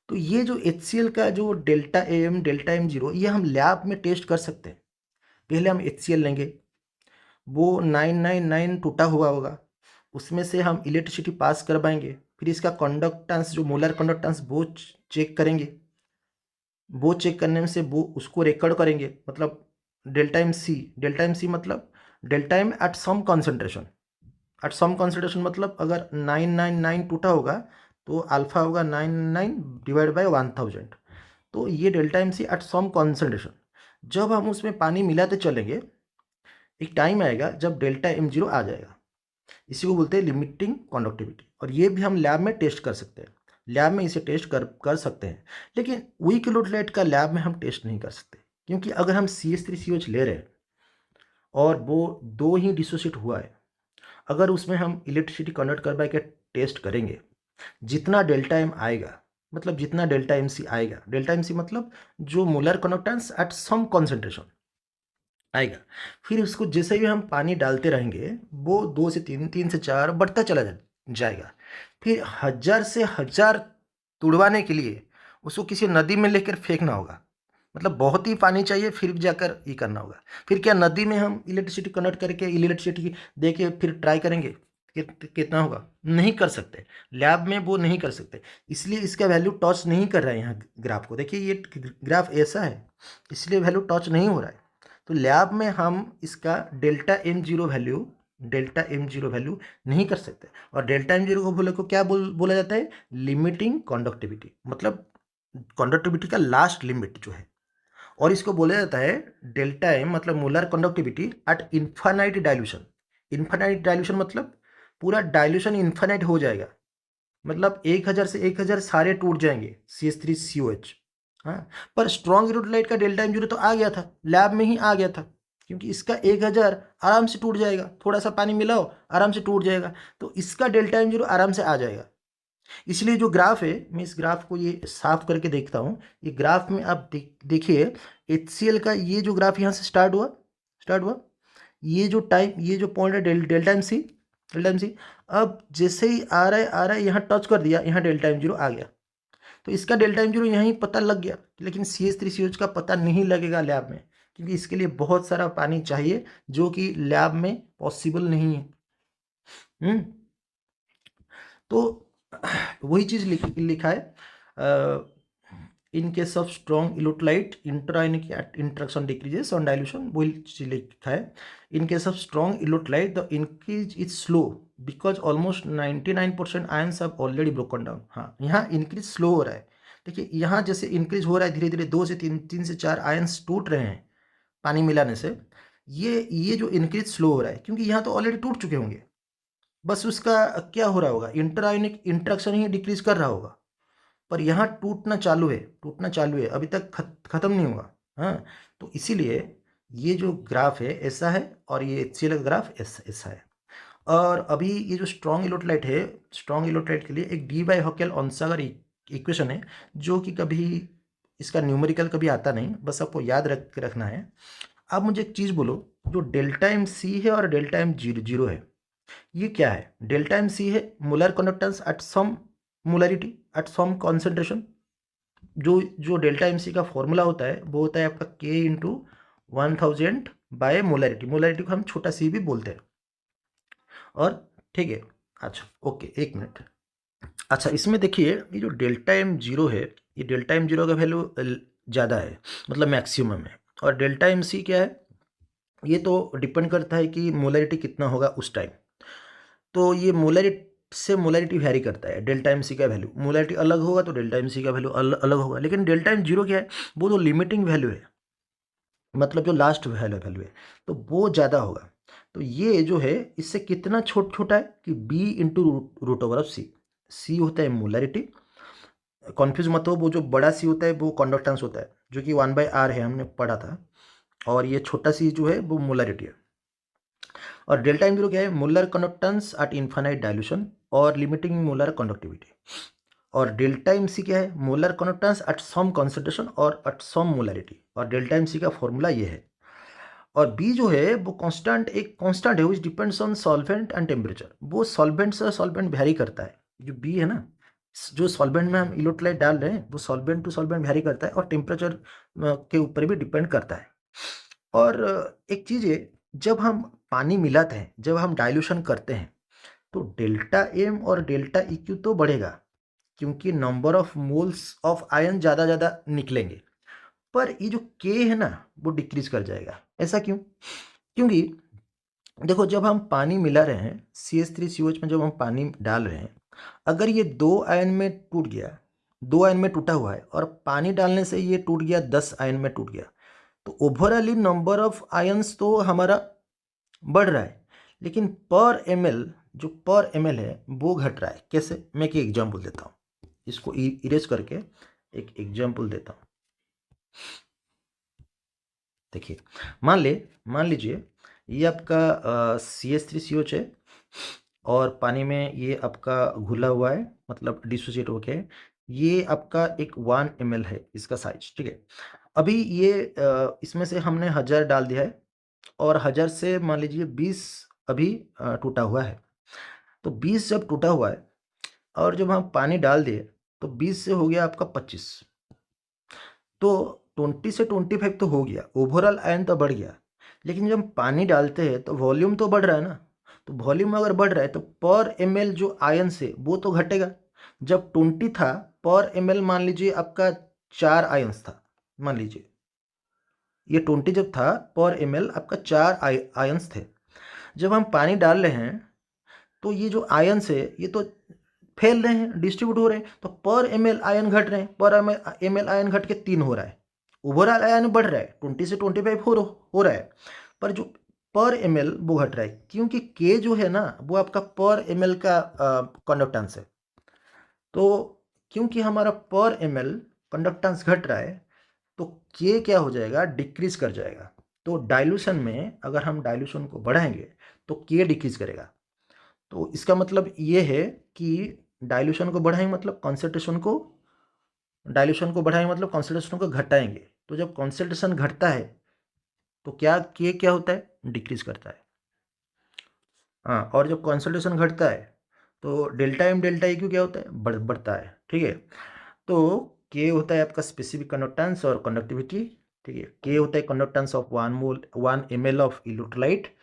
तो ये जो HCl का जो delta M delta M zero, ये हम लैब में टेस्ट कर सकते हैं। पहले हम HCl लेंगे, वो 999 टूटा हुआ होगा, उसमें से हम इलेक्ट्रिसिटी पास करवाएंगे, फिर इसका कंडक्टेंस जो मोलर कंडक्टेंस वो चेक करेंगे, वो चेक करने से वो उसको रिकॉर्ड करेंगे, मतलब डेल्टा एम सी मतलब delta M at some concentration, मतलब अगर 999 टूटा होगा तो अल्फा होगा 99 डिवाइड बाई 1000, तो ये delta M C at some concentration. जब हम उसमें पानी मिलाते चलेंगे एक टाइम आएगा जब डेल्टा एम जीरो आ जाएगा, इसी को बोलते हैं लिमिटिंग कंडक्टिविटी, और ये भी हम लैब में टेस्ट कर सकते हैं, लैब में इसे टेस्ट कर सकते हैं। लेकिन वीक इलेक्ट्रोलाइट का लैब में हम टेस्ट नहीं कर सकते, क्योंकि अगर हम CH3COH ले रहे हैं और वो दो ही डिसोसिएट हुआ है, अगर उसमें हम इलेक्ट्रिसिटी कन्वर्ट करवा के टेस्ट करेंगे, जितना डेल्टा एम आएगा मतलब जितना डेल्टा एम सी आएगा, डेल्टा एम सी मतलब जो molar conductance at some concentration आएगा। फिर उसको जैसे ही हम पानी डालते रहेंगे वो 2 से 3, 3 से 4 बढ़ता चला जाएगा। फिर 1000 से 1000 तुड़वाने के लिए उसको किसी नदी में लेकर फेंकना होगा। मतलब बहुत ही पानी चाहिए फिर जाकर ये करना होगा। फिर क्या नदी में हम इलेक्ट्रिसिटी कनेक्ट करके इलेक्ट्रिसिटी दे के फिर ट्राई करेंगे कितना होगा? नहीं कर सकते, लैब में वो नहीं कर सकते। इसलिए इसका वैल्यू टच नहीं कर रहा है यहाँ ग्राफ को। देखिए ये ग्राफ ऐसा है, इसलिए वैल्यू टच नहीं हो रहा है। तो लैब में हम इसका डेल्टा एम जीरो वैल्यू नहीं कर सकते। और डेल्टा एम जीरो को क्या बोला जाता है? लिमिटिंग कंडक्टिविटी, मतलब कंडक्टिविटी का लास्ट लिमिट जो है। और इसको बोला जाता है डेल्टा एम मतलब molar conductivity eight infinite dilution. Infinite dilution मतलब पूरा डाइल्यूशन इन्फानाइट हो जाएगा, मतलब 1000 से 1000 सारे टूट जाएंगे CH3COH। हाँ, पर स्ट्रॉन्ग इलेक्ट्रोलाइट का डेल्टा एम जीरो तो आ गया था, लैब में ही आ गया था, क्योंकि इसका 1000 आराम से टूट जाएगा, थोड़ा सा पानी मिलाओ आराम से टूट जाएगा। तो इसका डेल्टा एम जीरो आराम से आ जाएगा। इसलिए जो ग्राफ है, मैं इस ग्राफ को ये साफ करके देखता हूँ। ये ग्राफ में आप देखिए HCl का ये जो ग्राफ यहाँ से स्टार्ट हुआ, ये जो पॉइंट है डेल्टा एम सी। अब जैसे ही आ रहा है यहाँ टच कर दिया, यहाँ डेल्टा एम जीरो आ गया। तो इसका डेल्टा एम जीरो यहीं पता लग गया, लेकिन CH3COH का पता नहीं लगेगा लैब में, क्योंकि इसके लिए बहुत सारा पानी चाहिए जो कि लैब में पॉसिबल नहीं है। तो वही चीज़ लिखा है in case of strong electrolyte interionic interaction decreases on dilution. वही चीज़ लिखा है in case of strong electrolyte the increase is slow because almost 99% ions have already broken down. हाँ, यहाँ इंक्रीज स्लो हो रहा है। देखिए यहाँ जैसे इंक्रीज हो रहा है धीरे धीरे, 2 से 3, 3 से 4 आयंस टूट रहे हैं पानी मिलाने से। ये जो इंक्रीज स्लो हो रहा है क्योंकि यहाँ तो ऑलरेडी टूट चुके होंगे, बस उसका क्या हो रहा होगा, इंटरआयनिक इंटरेक्शन ही डिक्रीज कर रहा होगा। पर यहाँ टूटना चालू है, अभी तक खत्म नहीं हुआ। हाँ, तो इसीलिए ये जो ग्राफ है ऐसा है और ये HCl का ग्राफ ऐसा है। और अभी ये जो स्ट्रॉन्ग इलेक्ट्रोलाइट है, स्ट्रॉन्ग इलेक्ट्रोलाइट के लिए एक डी बाई हॉकेल ऑनसागर इक्वेशन है, जो कि कभी इसका न्यूमेरिकल कभी आता नहीं, बस आपको याद रखना है। अब मुझे एक चीज़ बोलो, जो डेल्टा एम सी है और डेल्टा एम जीरो है, ये क्या है? डेल्टा एम सी है molar conductance at some molarity at some concentration. जो डेल्टा एम सी का फॉर्मूला होता है वो होता है आपका K/1000 बाय मोलरिटी। मोलरिटी को हम छोटा सी भी बोलते हैं। और ठीक है, अच्छा ओके, 1 मिनट। अच्छा, इसमें देखिए ये जो डेल्टा एम जीरो है, ये डेल्टा एम जीरो का वैल्यू ज़्यादा है, मतलब मैक्सिमम है। और डेल्टा एम सी क्या है? ये तो डिपेंड करता है कि मोलरिटी कितना होगा उस टाइम। तो ये मोलरिटी वैरी करता है। डेल्टा एम सी का वैल्यू मोलरिटी अलग होगा तो डेल्टा एम सी का वैल्यू अलग होगा। लेकिन डेल्टा एम जीरो क्या है? वो तो लिमिटिंग वैल्यू है, मतलब जो लास्ट वैल्यू है, तो वो ज़्यादा होगा। तो ये जो है इससे कितना छोटा है कि B into root over of C होता है मोलरिटी। कॉन्फ्यूज मत हो, वो जो बड़ा सी होता है वो कंडक्टेंस होता है, जो कि 1/r है, हमने पढ़ा था। और ये छोटा सी जो है वो मोलरिटी है। और डेल्टा एम जीरो क्या है? Molar conductance at infinite dilution और लिमिटिंग मोलर कंडक्टिविटी। और डेल्टा एम सी क्या है? Molar conductance at some concentration और एट सम मोलरिटी। और डेल्टा एम सी का फॉर्मूला ये है। और बी जो है वो एक कांस्टेंट है, which depends on solvent and temperature. वो सॉल्वेंट से सॉल्वेंट वेरी करता है। जो बी है ना, जो सॉल्वेंट में हम इलेक्ट्रोलाइट डाल रहे हैं वो सॉल्वेंट टू सॉल्वेंट वेरी करता है और टेम्परेचर के ऊपर भी डिपेंड करता है। और एक चीज़ है, जब हम पानी मिलाते हैं, जब हम डाइल्यूशन करते हैं, तो डेल्टा एम और डेल्टा EQ तो बढ़ेगा, क्योंकि number of moles of ion ज़्यादा निकलेंगे। पर ये जो K है ना, वो डिक्रीज कर जाएगा। ऐसा क्यों? क्योंकि देखो, जब हम पानी मिला रहे हैं CH3COH में, जब हम पानी डाल रहे हैं, अगर ये 2 आयन में टूट गया, 2 आयन में टूटा हुआ है, और पानी डालने से ये टूट गया 10 आयन में टूट गया, तो ओवरऑली नंबर ऑफ आयंस तो हमारा बढ़ रहा है, लेकिन पर ml जो पर ml है वो घट रहा है। कैसे? मैं एक एग्जांपल देता हूँ, इसको इरेज करके एक एग्जांपल देता हूँ। देखिए, मान लीजिए ये आपका CH3COH है और पानी में ये आपका घुला हुआ है, मतलब डिसोसिएट होके ये आपका एक 1 ml है इसका साइज, ठीक है। अभी ये इसमें से हमने 1000 डाल दिया है और 1000 से मान लीजिए 20 अभी टूटा हुआ है। तो 20 जब टूटा हुआ है और जब हम पानी डाल दिए तो 20 से हो गया आपका 25। तो 20 से 25 तो हो गया, ओवरऑल आयन तो बढ़ गया। लेकिन जब हम पानी डालते हैं तो वॉल्यूम तो बढ़ रहा है ना। तो वॉल्यूम अगर बढ़ रहा है तो पर ml जो आयन से वो तो घटेगा। जब 20 था पर ml मान लीजिए आपका 4 आयंस था, मान लीजिए ये 20 जब था पर ml आपका 4 आयंस थे। जब हम पानी डाल रहे हैं तो ये जो आयंस है ये तो फैल रहे हैं, डिस्ट्रीब्यूट हो रहे हैं, तो पर ml आयन घट रहे हैं, पर ml आयन घट के 3 हो रहा है। ओवरऑल आयन बढ़ रहा है, 20 से 25 हो रहा है, पर जो पर ml वो घट रहा है, क्योंकि k जो है ना वो आपका पर ml का कंडक्टेंस है। तो क्योंकि हमारा पर ml कंडक्टेंस घट रहा है तो k क्या हो जाएगा, डिक्रीज कर जाएगा। तो डाइल्यूशन में अगर हम डाइल्यूशन को बढ़ाएंगे तो k डिक्रीज करेगा। तो इसका मतलब ये है कि डाइल्यूशन को बढ़ाएंगे मतलब कॉन्सेंट्रेशन को, डाइल्यूशन को बढ़ाएंगे मतलब कॉन्सेंट्रेशन को घटाएंगे। तो जब कॉन्सेंट्रेशन घटता है तो क्या के क्या होता है, डिक्रीज करता है। हाँ, और जब कॉन्सेंट्रेशन घटता है तो delta M delta E Q क्या होता है, बढ़ता है, ठीक है। तो के होता है आपका स्पेसिफिक कंडक्टेंस और कंडक्टिविटी, ठीक है। के होता है conductance of 1 ml of electrolyte.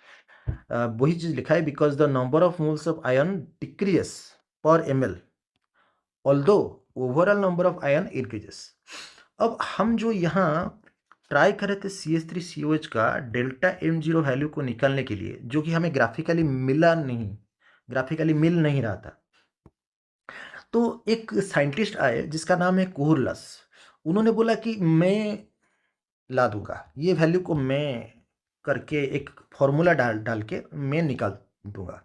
वही चीज लिखा है, because the number of moles of ion decreases पर ml although overall number of ion increases. अब हम जो यहाँ ट्राई कर रहे थे CH3COH का डेल्टा M0 वैल्यू को निकालने के लिए, जो कि हमें ग्राफिकली मिल नहीं रहा था। तो एक साइंटिस्ट आए जिसका नाम है कोहरलस। उन्होंने बोला कि मैं ला दूंगा ये वैल्यू को, मैं करके एक फॉर्मूला डाल के मैं निकाल दूंगा।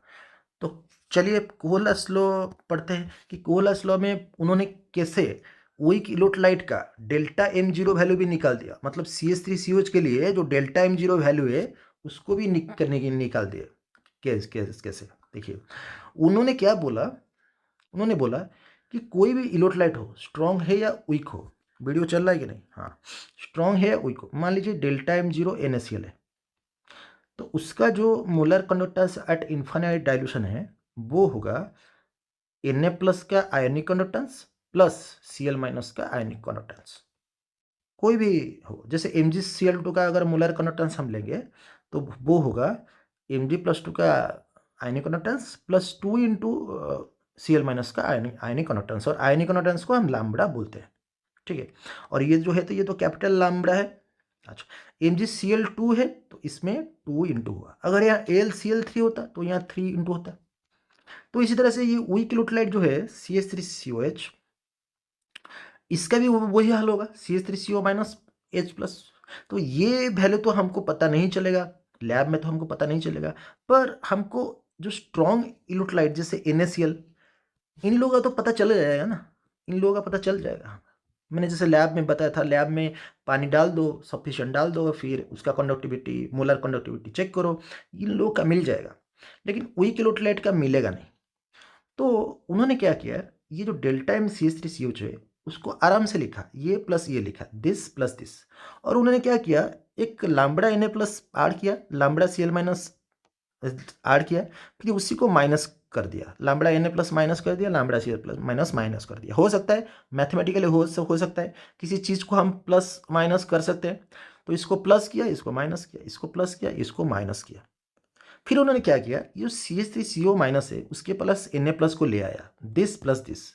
तो चलिए कोहलस लॉ पढ़ते हैं कि कोहलस लॉ में उन्होंने कैसे वीक इलेक्ट्रोलाइट का डेल्टा M0 वैल्यू भी निकाल दिया। मतलब CH3COH के लिए जो डेल्टा M0 वैल्यू है उसको भी निकाल दिया। कैसे देखिए, उन्होंने क्या बोला, उन्होंने बोला कि कोई भी इलेक्ट्रोलाइट हो, स्ट्रॉन्ग है या वीक हो, वीडियो चल रहा है कि नहीं, हाँ, स्ट्रॉन्ग है या वीक हो, मान लीजिए डेल्टा M0 NaCl है, तो उसका जो molar conductance at infinite dilution है वो होगा Na प्लस का ionic conductance plus Cl minus का आयनिक कंडक्टेंस। कोई भी हो, जैसे MgCl2 का अगर मोलर कंडक्टेंस हम लेंगे तो वो होगा Mg प्लस 2 का ionic conductance plus 2 into Cl minus का आयनिक कंडक्टेंस, और आयनिक कंडक्टेंस को हम लैम्बडा बोलते हैं, ठीक है। और ये जो है तो ये तो कैपिटल लैम्बडा है। अच्छा, MgCl2 है तो इसमें 2 इंटू हुआ, अगर यहाँ AlCl3 होता तो यहाँ 3 इंटू होता। तो इसी तरह से ये वीक इलेक्ट्रोलाइट जो है CH3COH, इसका भी वही हाल होगा, CH3CO माइनस H प्लस। तो ये वैल्यू तो हमको पता नहीं चलेगा, लैब में तो हमको पता नहीं चलेगा, पर हमको जो स्ट्रॉन्ग इलेक्ट्रोलाइट जैसे NaCl, इन लोगों का तो पता चल जाएगा ना, इन लोगों का पता चल जाएगा। मैंने जैसे लैब में बताया था, लैब में पानी डाल दो, सफिशिएंट डाल दो, फिर उसका कंडक्टिविटी, मोलर कंडक्टिविटी चेक करो, इन लोगों का मिल जाएगा। लेकिन वीक इलेक्ट्रोलाइट का मिलेगा नहीं। तो उन्होंने क्या किया, ये जो डेल्टा MgCH3COH है उसको आराम से लिखा, ये प्लस ये लिखा, दिस प्लस दिस। और उन्होंने क्या किया, एक लैम्बडा Na प्लस ऐड किया, लैम्बडा Cl माइनस ऐड किया, फिर उसी को माइनस कर दिया, लैम्बडा Na प्लस माइनस कर दिया, लैम्बडा Cl प्लस माइनस कर दिया। हो सकता है मैथमेटिकली हो सकता है किसी चीज़ को हम प्लस माइनस कर सकते हैं। तो इसको प्लस किया, इसको माइनस किया, इसको प्लस किया, इसको माइनस किया। फिर उन्होंने क्या किया, ये CH3CO माइनस है उसके प्लस Na प्लस को ले आया, दिस प्लस दिस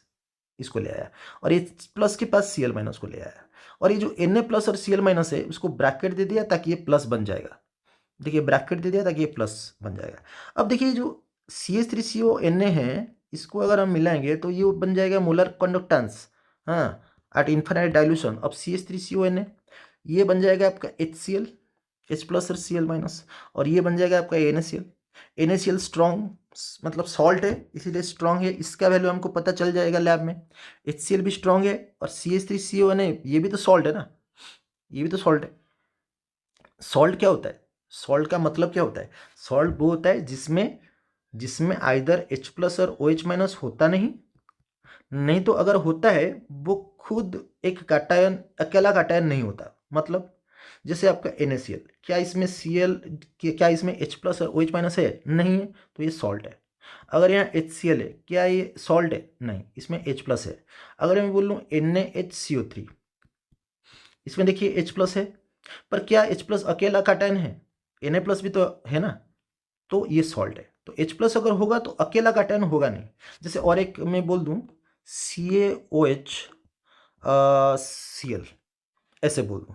इसको ले आया, और ये प्लस के पास Cl माइनस को ले आया, और ये जो Na प्लस और Cl माइनस है उसको ब्रैकेट दे दिया ताकि ये प्लस बन जाएगा। देखिए ब्रैकेट दे दिया ताकि ये प्लस बन जाएगा। अब देखिए जो CH3CO Na है इसको अगर हम मिलाएंगे तो ये बन जाएगा मोलर कंडक्टेंस, हाँ, at infinite dilution of CH3CO Na। ये बन जाएगा आपका HCl, H प्लस और Cl माइनस, और ये बन जाएगा आपका NaCl। NaCl स्ट्रॉन्ग मतलब सॉल्ट है इसीलिए स्ट्रॉन्ग है, इसका वैल्यू हमको पता चल जाएगा लैब में। HCl भी स्ट्रॉन्ग है और CH3CO Na ये भी तो सॉल्ट है ना, ये भी तो सॉल्ट है। सॉल्ट क्या होता है, सॉल्ट का मतलब क्या होता है, सॉल्ट वो होता है जिसमें आइदर H प्लस और OH माइनस होता नहीं, नहीं तो अगर होता है वो खुद एक कैटायन, अकेला कैटायन नहीं होता। मतलब जैसे आपका NaCl, क्या इसमें Cl, क्या इसमें H प्लस और OH माइनस है? नहीं है, तो ये सॉल्ट है। अगर यहाँ HCl है, क्या ये सॉल्ट है? नहीं, इसमें H प्लस है। अगर मैं बोल लूँ NaHCO3, इसमें देखिए H प्लस है, पर क्या H प्लस अकेला कैटायन है? Na प्लस भी तो है ना, तो ये सॉल्ट है। तो H प्लस अगर होगा तो अकेला कैटायन होगा नहीं। जैसे और एक मैं बोल दूं CaOH Cl, ऐसे बोल दूं,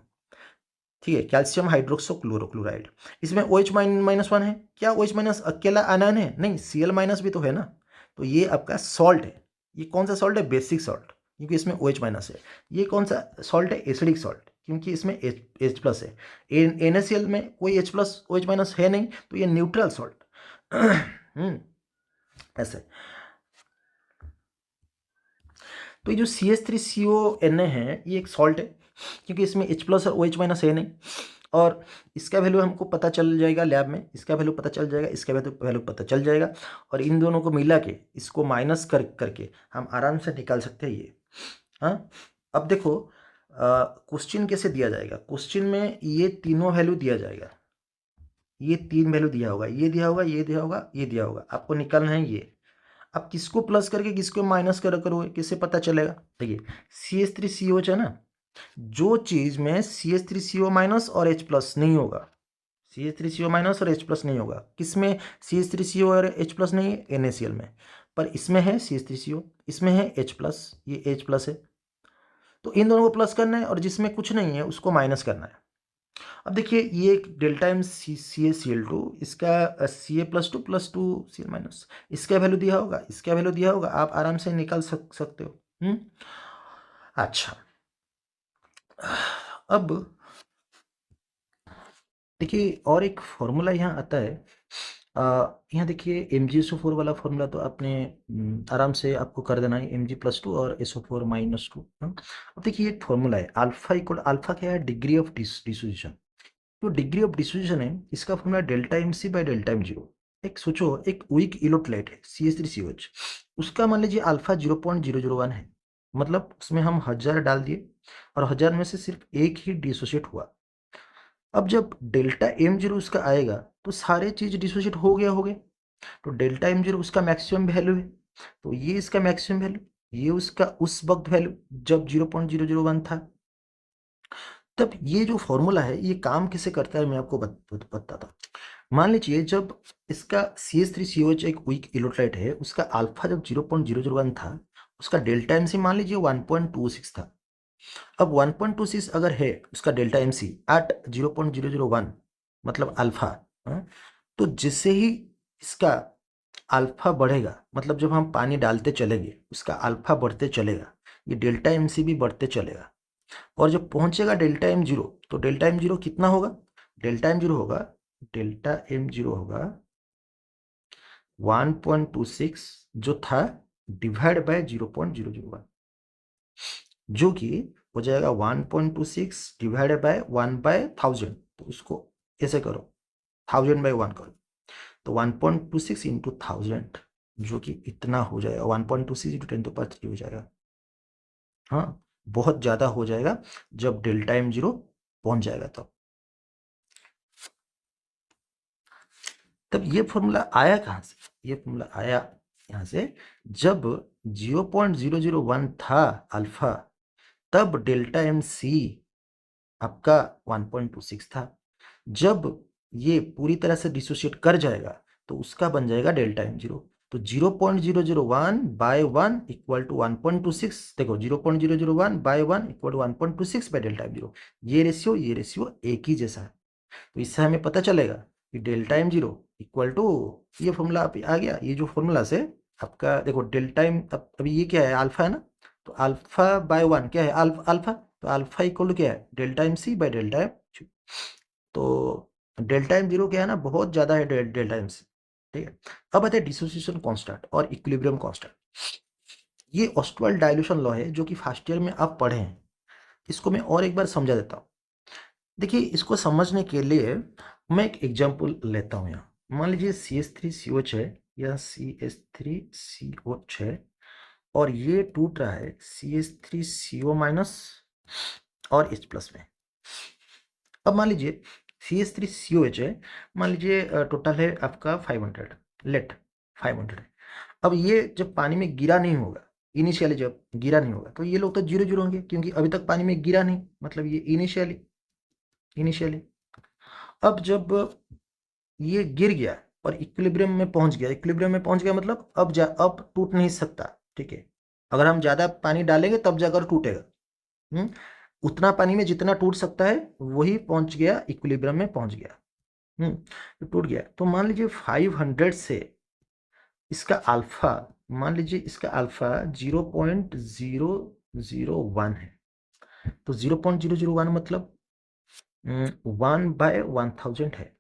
ठीक है, कैल्शियम हाइड्रोक्सो क्लोरोक्लोराइड, इसमें OH माइनस वन है। क्या OH माइनस अकेला आयन है? नहीं, Cl माइनस भी तो है ना। तो ये आपका सॉल्ट है। ये कौन सा सॉल्ट है? बेसिक सॉल्ट, क्योंकि इसमें OH माइनस है। ये कौन सा सॉल्ट है? एसिडिक सॉल्ट, क्योंकि इसमें H प्लस है। NaCl में कोई H प्लस OH माइनस है नहीं, तो ये न्यूट्रल सॉल्ट। ऐसे। तो ये जो CH3CONa है, ये एक सॉल्ट है, क्योंकि इसमें H प्लस और OH माइनस है नहीं। और इसका वैल्यू हमको पता चल जाएगा लैब में, इसका वैल्यू पता चल जाएगा, इसका वैल्यू पता चल जाएगा, और इन दोनों को मिला के इसको माइनस करके हम आराम से निकाल सकते हैं ये। हाँ, अब देखो क्वेश्चन कैसे दिया जाएगा। क्वेश्चन में ये तीनों वैल्यू दिया जाएगा, ये तीन वैल्यू दिया होगा, ये दिया होगा, ये दिया होगा, ये दिया होगा, आपको निकालना है ये। अब किसको प्लस करके किसको माइनस करोगे, किससे पता चलेगा? देखिए CH3COH है ना, जो चीज में CH3CO माइनस और H प्लस नहीं होगा, CH3CO माइनस और H प्लस नहीं होगा, किसमें CH3CO और H प्लस नहीं है? NaCl में। पर इसमें है CH3CO, इसमें है H प्लस, ये H प्लस है। तो इन दोनों को प्लस करना है, और जिसमें कुछ नहीं है उसको माइनस करना है। अब देखिए ये एक डेल्टा एम CaCl2, इसका Ca+2+2 Cl माइनस, इसका वैल्यू दिया होगा, इसका वैल्यू दिया होगा, आप आराम से निकाल सकते हो। अच्छा, अब देखिए और एक फॉर्मूला यहाँ आता है। यहाँ देखिए MgSO4 वाला फॉर्मूला तो आपने आराम से आपको कर देना है, Mg+2 और SO4-2। अब देखिए एक फॉर्मूला है, अल्फा क्या है? Degree of dissociation. तो डिग्री ऑफ डिसोसिएशन है, इसका formula delta MC by delta M0। एक सोचो, एक वीक इलेक्ट्रोलाइट है CH3COH, उसका मान लीजिए अल्फा 0.001 है, मतलब उसमें हम 1000 डाल दिए और 1000 में से सिर्फ एक ही डिसोसिएट हुआ। अब जब डेल्टा M0 उसका आएगा तो सारे चीज डिसोसिएट हो गए। तो डेल्टा M0 उसका मैक्सिमम वैल्यू है, तो ये इसका मैक्सिमम वैल्यू, ये उसका उस वक्त वैल्यू जब 0.001 था। तब ये जो फॉर्मूला है ये काम कैसे करता है मैं आपको बताता हूँ। मान लीजिए जब इसका CH3COH एक वीक इलेक्ट्रोलाइट है, उसका अल्फा जब 0.001 था, उसका डेल्टा MC मान लीजिए 1.26 था। अब 1.26 अगर है उसका डेल्टा MC एट 0.001, मतलब अल्फा, तो जिससे ही इसका अल्फा बढ़ेगा, मतलब जब हम पानी डालते चलेंगे उसका अल्फा बढ़ते चलेगा, ये डेल्टा MC भी बढ़ते चलेगा, और जब पहुंचेगा डेल्टा M0, तो डेल्टा M0 कितना होगा? डेल्टा M0 होगा, डेल्टा M0 होगा 1.26 जो था डिवाइड बाय 0.001, जो कि हो जाएगा 1.26 डिवाइडेड बाय 1/1000। तो उसको ऐसे करो, 1000/1 करो, तो 1.26 इंटू 1000, जो कि इतना हो जाएगा 1.26 इंटू 10⁻³ हो जाएगा। हाँ, बहुत ज़्यादा हो जाएगा जब डेल्टा M0 पहुंच जाएगा तब ये फॉर्मूला आया कहाँ से? ये फॉर्मूला आया यहाँ से, जब 0.001 था अल्फा, तब डेल्टा MC आपका 1.26 था। जब ये पूरी तरह से डिसोशिएट कर जाएगा तो उसका बन जाएगा डेल्टा M0। तो 0.001 बाय 1 इक्वल टू 1.26, देखो 0.001 by 1 equal to 1.26 by delta M0, ये रेशियो एक ही जैसा है। तो इससे हमें पता चलेगा कि डेल्टा M0 इक्वल टू, ये फॉर्मूला आ गया, ये जो फॉर्मूला से आपका देखो डेल्टा M, अभी ये क्या है? अल्फा है ना, तो अल्फा बाय 1 क्या है? अल्फा, तो अल्फा इक्वल टू क्या है? Delta MC bye delta M0। तो डेल्टा M0 क्या है ना, बहुत ज़्यादा है डेल्टा MC, ठीक है। अब आते हैं डिसोसिएशन कांस्टेंट और इक्विलिब्रियम कांस्टेंट। ये ऑस्टवाल्ड डाइल्यूशन लॉ है जो कि फर्स्ट ईयर में आप पढ़े हैं। इसको मैं और एक बार समझा देता हूँ। देखिए इसको समझने के लिए मैं एक एग्जांपल लेता हूँ यहाँ। मान लीजिए CH3COH है या CH3COH है, और ये टूट रहा है CH3CO- और H+ में। अब मान लीजिए CH3COH है, मान लीजिए टोटल है आपका 500, लेट 500 है। अब ये जब पानी में गिरा नहीं होगा, इनिशियली जब गिरा नहीं होगा, तो ये लोग तो 0 0 होंगे, क्योंकि अभी तक पानी में गिरा नहीं, मतलब ये इनिशियली। अब जब ये गिर गया और इक्विलिब्रियम में पहुंच गया, मतलब अब टूट नहीं सकता, ठीक है। अगर हम ज़्यादा पानी डालेंगे तब जाकर टूटेगा। उतना पानी में जितना टूट सकता है वही पहुंच गया, इक्विलिब्रियम में पहुंच गया। तो टूट गया। तो मान लीजिए 500 से इसका अल्फा, मान लीजिए इसका अल्फा 0.001 है। तो 0.001 मतलब 1/1000 है।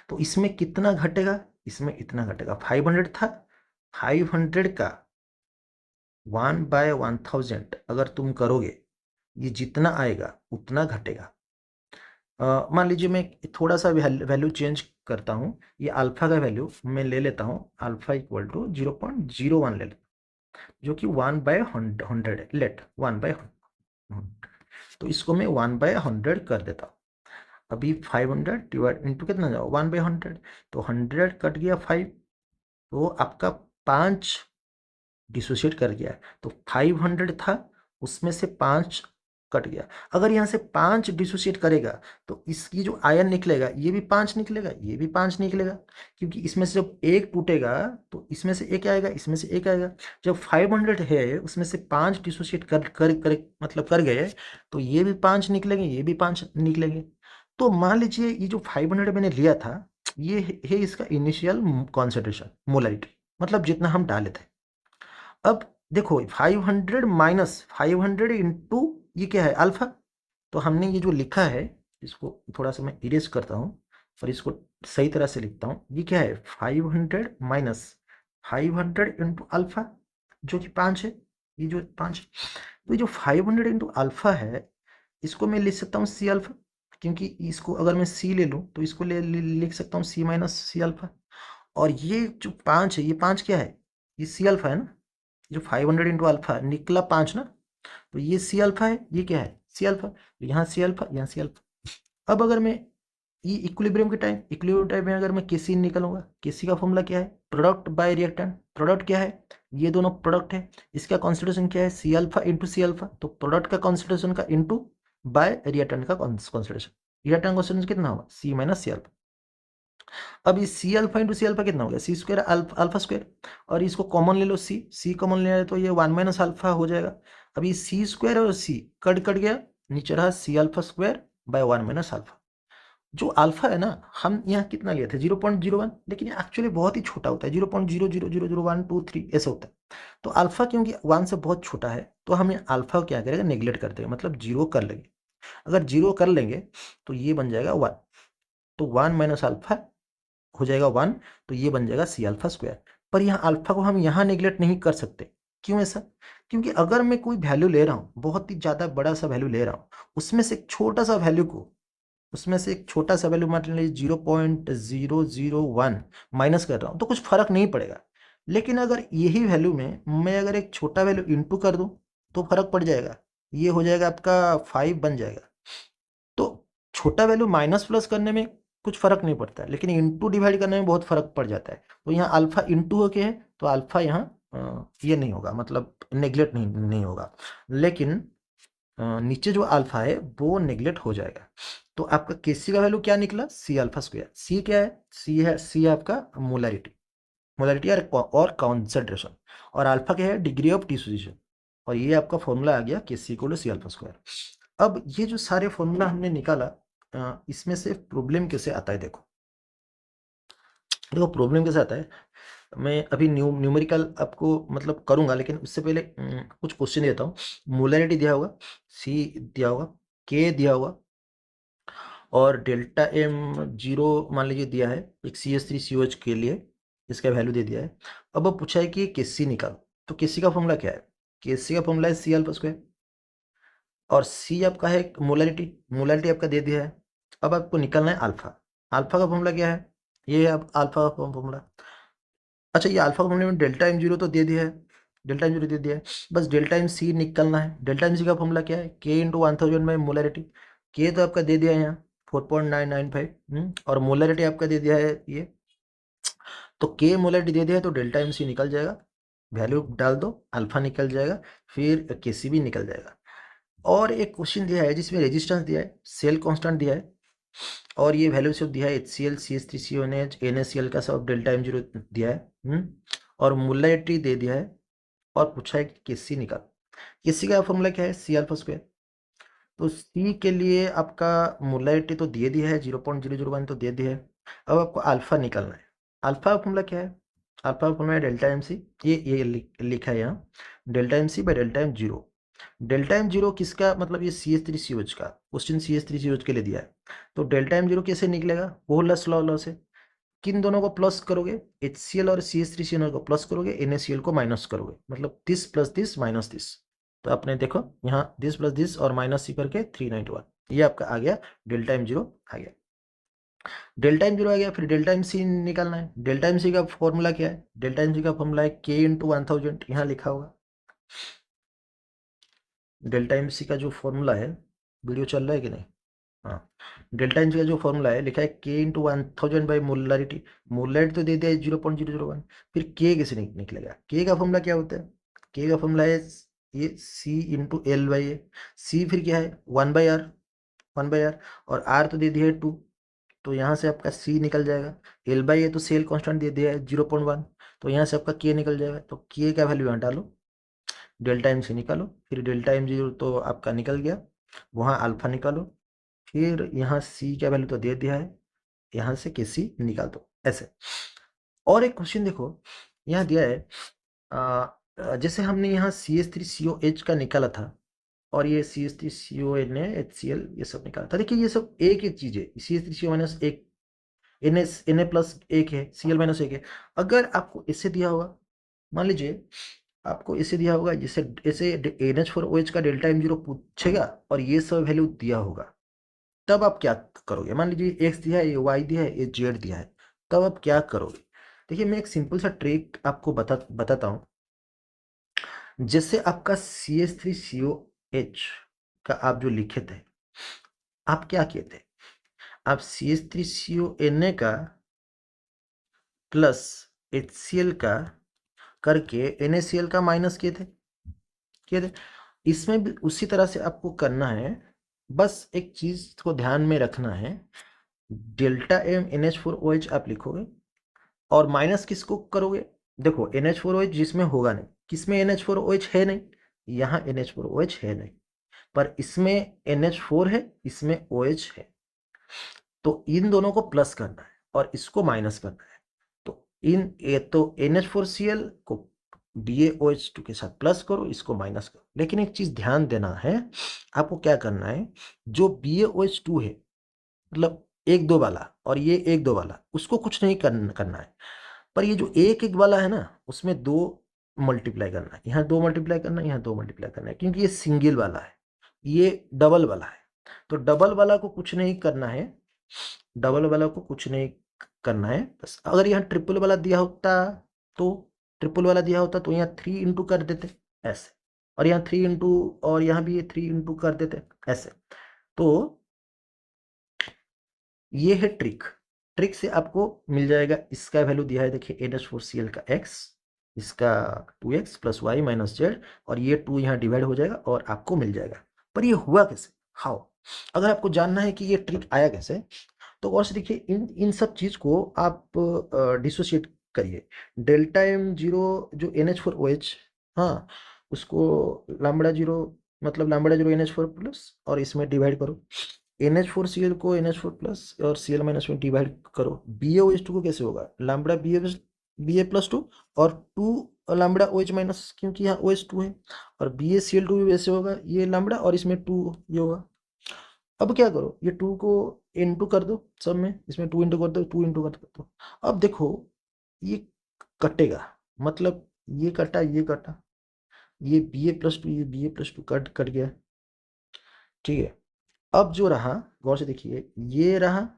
तो इसमें कितना घटेगा? इसमें इतना घटेगा। 500 था, 500 का 1/1000 अगर तुम करोगे, ये जितना आएगा उतना घटेगा। मान लीजिए मैं थोड़ा सा वैल्यू चेंज करता हूँ। ये अल्फा का वैल्यू मैं ले लेता हूँ, अल्फा इक्वल टू 0.01 ले लेता हूँ, जो कि 1/100 है। लेट 1/100, तो इसको मैं 1/100 कर देता हूँ। अभी 500 डिवाइड इंटू कितना जाओ 1/100, तो 100 कट गया 5, तो आपका 5 डिसोशिएट कर गया। तो 500 था, उसमें से 5 कट गया। अगर यहाँ से 5 डिसोशिएट करेगा तो इसकी जो आयन निकलेगा ये भी 5 निकलेगा, ये भी 5 निकलेगा, क्योंकि इसमें से जब एक टूटेगा तो इसमें से एक आएगा, इसमें से एक आएगा। जब 500 है उसमें से 5 डिसोशिएट मतलब कर गए, तो ये भी 5 निकलेंगे, ये भी 5 निकलेंगे। तो मान लीजिए ये जो 500 मैंने लिया था, ये है इसका इनिशियल कॉन्सेंट्रेशन, मोलरिटी, मतलब जितना हम डाले थे। अब देखो 500 माइनस 500 इंटू ये क्या है? अल्फा। तो हमने ये जो लिखा है, इसको थोड़ा सा मैं इरेज करता हूँ और इसको सही तरह से लिखता हूँ। ये क्या है? 500 माइनस 500 इंटू अल्फा, जो कि 5 है। ये जो 5, तो ये जो 500 इंटू अल्फा है, इसको मैं लिख सकता हूँ सी अल्फा, क्योंकि इसको अगर मैं सी ले लूँ तो इसको लिख सकता हूँ C- अल्फा। और ये जो 5 है, ये 5 क्या है? ये सी अल्फा है ना। जो 500 इंटू अल्फा निकला 5 ना, तो ये सी अल्फा है, ये क्या है? C alpha. यहाँ सी अल्फा, यहाँ सी अल्फा। अब अगर मैं ये इक्विलिब्रियम टाइम में अगर मैं केसी निकालूंगा, केसी का फॉर्मूला क्या है? Product bye reactant. प्रोडक्ट क्या है? ये दोनों प्रोडक्ट है। इसका कॉन्सेंट्रेशन क्या है? C alpha into C alpha. तो प्रोडक्ट का कॉन्सेंट्रेशन का इंटू बाय रिएक्टेंट का कॉन्सेंट्रेशन। रिएक्टेंट कॉन्सेंट्रेशन कितना होगा? C- alpha. अब ये C alpha into C alpha कितना हो गया? C square alpha square. और इसको कॉमन ले लो, सी कॉमन ले रहे तो ये 1 माइनस अल्फा हो जाएगा। अब ये सी स्क्वायर और सी कट गया, नीचे रहा C alpha square by 1 minus alpha. जो अल्फा है ना, हम यहाँ कितना लिए थे? 0.01, लेकिन ये एक्चुअली बहुत ही छोटा होता है, 0.0000123 ऐसे होता है। तो अल्फा क्योंकि 1 से बहुत छोटा है, तो हम अल्फा क्या करेंगे? नेग्लेक्ट कर देंगे, मतलब 0 कर लेंगे। अगर 0 कर लेंगे तो ये बन जाएगा 1, तो 1 माइनस अल्फा हो जाएगा 1, तो ये बन जाएगा सी अल्फा स्क्वायर। पर यहाँ अल्फा को हम यहाँ नेग्लेक्ट नहीं कर सकते। क्यों ऐसा? क्योंकि अगर मैं कोई वैल्यू ले रहा हूँ, बहुत ही ज़्यादा बड़ा सा वैल्यू ले रहा हूँ, उसमें से एक छोटा सा वैल्यू को, उसमें से एक छोटा सा वैल्यू मान लीजिए 0.001 माइनस कर रहा हूँ, तो कुछ फर्क नहीं पड़ेगा। लेकिन अगर यही वैल्यू में मैं अगर एक छोटा वैल्यू इंटू कर दूँ तो फर्क पड़ जाएगा। ये हो जाएगा आपका 5 बन जाएगा। तो छोटा वैल्यू माइनस प्लस करने में कुछ फर्क नहीं पड़ता है, लेकिन इंटू डिवाइड करने में बहुत फर्क पड़ जाता है। तो यहाँ अल्फा इंटू हो के है, तो अल्फा यहाँ ये नहीं होगा, मतलब नेग्लेक्ट नहीं होगा। लेकिन नीचे जो अल्फा है वो नेग्लेक्ट हो जाएगा। तो आपका केसी का वैल्यू क्या निकला? सी अल्फा स्क्वायर। सी क्या है? सी है आपका मोलरिटी और कॉन्सेंट्रेशन। और अल्फा क्या है? Degree of dissociation. और ये आपका फॉर्मूला आ गया KC equal to C alpha square. अब ये जो सारे फॉर्मूला हमने निकाला, इसमें से प्रॉब्लम कैसे आता है? देखो प्रॉब्लम कैसे आता है। मैं अभी न्यूमेरिकल आपको मतलब करूंगा, लेकिन उससे पहले कुछ क्वेश्चन देता हूँ। मोलरिटी दिया होगा, सी दिया होगा, के दिया होगा, और डेल्टा एम 0 मान लीजिए दिया है एक CH3COH के लिए, इसका वैल्यू दे दिया है। अब पूछा है कि केसी निकालो, तो केसी का फॉर्मूला क्या है? केसी का फॉर्मूला है सी अल्फा स्क्वायर, और सी आपका है मोलरिटी आपका दे दिया है। अब आपको निकालना है अल्फा। अल्फा का फॉर्मूला क्या है? ये है अब अल्फा का फॉर्मूला। अच्छा, ये अल्फा का फॉर्मूला में डेल्टा M0 तो दे दिया है, डेल्टा एम जीरो दे दिया है, बस डेल्टा एम सी निकलना है। डेल्टा एम सी का फॉर्मूला क्या है, के इंटू 1000 बाई मोलरिटी। के तो आपका दे दिया है यहाँ 4.995, और मोलरिटी आपका दे दिया है ये, तो के मोलरिटी दे दिया है तो डेल्टा एम सी निकल जाएगा, वैल्यू डाल दो, अल्फा निकल जाएगा, फिर के सी भी निकल जाएगा। और एक क्वेश्चन दिया है जिसमें रेजिस्टेंस दिया है, सेल कांस्टेंट दिया है, और ये वैल्यू सब दिया है HCl CH3CONH NaCl का सब डेल्टा एम जीरो दिया है, और मोलरिटी दे दिया है, और पूछा है कि केसी निकाल। केसी का फॉर्मूला क्या है, सी अल्फा स्क्वायर। तो सी के लिए आपका मोलरिटी तो दे दिया है 0.001 तो दे दिया है, अब आपको अल्फा निकालना है। अल्फा फॉर्मूला क्या है, अल्फा फॉर्मूला है डेल्टा एम सी, ये लिखा है यहाँ, delta M C by delta M zero. Delta M zero किसका, मतलब ये CH3COH का क्वेश्चन, CH3COH के लिए दिया है, तो डेल्टा एम जीरो कैसे निकलेगा, बोहरस लॉ से किन दोनों को प्लस करोगे, HCl और CH3COH को प्लस करोगे, NaCl को माइनस करोगे, मतलब this plus this minus this. तो आपने देखो यहाँ दिस प्लस दिस और माइनस सी करके 391, ये आपका आ गया डेल्टा एम जीरो आ गया। डेल्टा एम जीरो आ गया, फिर डेल्टा एम सी निकालना है। डेल्टा एम सी का फॉर्मूला क्या है, डेल्टा एम सी का फॉर्मूला है के इंटू 1000, यहाँ लिखा होगा। डेल्टा एम सी का जो फॉर्मूला है, वीडियो चल रहा है कि नहीं, हाँ, डेल्टा एम सी का जो फॉर्मूला है लिखा है के इंटू 1000 बाई मोलरिटी। मोलरिटी तो दे दिया है 0.001, फिर के कैसे निकलेगा, के का फॉर्मूला क्या होता है, के का फॉर्मूला है ये सी इंटू एल बाई ए। सी फिर क्या है 1/r, 1/r, और आर तो दे दिया है 2, तो यहाँ से आपका सी निकल जाएगा। एल बाई ए तो सेल कांस्टेंट दे दिया है 0.1, तो यहाँ से आपका के निकल जाएगा, तो के का वैल्यू यहाँ डालो, डेल्टा एम सी निकालो, फिर डेल्टा एम जीरो तो आपका निकल गया, वहाँ अल्फा निकालो, फिर यहाँ सी का वैल्यू तो दे दिया है, यहाँ से के सी निकाल दो, ऐसे। और एक क्वेश्चन देखो, यहाँ दिया है जैसे हमने यहाँ CH3COH का निकाला था, और ये CH3CON HCl ये सब निकाला था, देखिए ये सब एक एक चीज है, CH3CO माइनस एक, Na प्लस एक है, Cl माइनस एक है। अगर आपको इससे दिया होगा, मान लीजिए आपको इसे दिया होगा, जैसे ऐसे NH4OH का डेल्टा एम जीरो पूछेगा और ये सब वैल्यू दिया होगा, तब आप क्या करोगे, मान लीजिए एक्स दिया है, ये वाई दिया है, ये जेड दिया है, तब आप क्या करोगे। देखिए मैं एक सिंपल सा ट्रिक आपको बताता हूँ। जैसे आपका CH3COH का आप जो लिखे थे, आप क्या किए थे, आप CH3CONA का प्लस HCl का करके NaCl का माइनस किए थे। इसमें भी उसी तरह से आपको करना है, बस एक चीज को ध्यान में रखना है, डेल्टा एम NH4OH आप लिखोगे, और माइनस किसको करोगे, देखो NH4OH जिसमें होगा नहीं, किसमें NH4OH है नहीं, यहाँ NH4OH है नहीं, पर इसमें NH4 है, इसमें OH है, तो इन दोनों को प्लस करना है और इसको माइनस करना है। तो तो NH4Cl को BaOH2 के साथ प्लस करो, इसको माइनस करो, लेकिन एक चीज ध्यान देना है, आपको क्या करना है, जो BaOH2 है, मतलब एक दो वाला और ये एक दो वाला, उसको कुछ नहीं करना है, पर ये जो एक एक वाला है ना, उसमें दो मल्टीप्लाई करना है, यहाँ दो मल्टीप्लाई करना है, यहाँ दो मल्टीप्लाई करना है, क्योंकि ये सिंगल वाला है, ये डबल वाला है, तो डबल वाला को कुछ नहीं करना है, डबल वाला को कुछ नहीं करना है, बस अगर यहाँ ट्रिपल वाला दिया होता, तो ट्रिपल वाला दिया होता तो यहाँ 3 इंटू कर देते ऐसे, और यहाँ 3 इंटू, और यहाँ भी ये 3 इंटू कर देते ऐसे। तो ये है ट्रिक, ट्रिक से आपको मिल जाएगा, इसका वैल्यू दिया है देखिए NH4Cl का x, इसका 2x plus Y minus Z, और ये 2 यहाँ डिवाइड हो जाएगा और आपको मिल जाएगा। पर ये हुआ कैसे, हाउ, अगर आपको जानना है कि ये ट्रिक आया कैसे, तो और से देखिए इन इन सब चीज को आप डिसोशिएट करिए। डेल्टा एम जीरो जो NH4OH, हाँ, उसको लैम्बडा जीरो, मतलब लैम्बडा जीरो NH4 प्लस, और इसमें डिवाइड करो, NH4Cl को NH4 प्लस और Cl माइनस में डिवाइड करो, BaOH2 को कैसे होगा, लैम्बडा Ba प्लस 2 और 2 लैम्बडा OH माइनस, क्योंकि यहाँ OH2 है, और BaCl2 भी वैसे होगा, ये लैम्बडा और इसमें 2 ये होगा। अब क्या करो, ये 2 को इंटू कर दो सब में, इसमें 2 इंटू कर दो, 2 इंटू कर दो, अब देखो ये कटेगा, मतलब ये कटा, ये कटा, ये Ba+2, ये Ba+2 कट कट गया, ठीक है। अब जो रहा, गौर से देखिए, ये रहा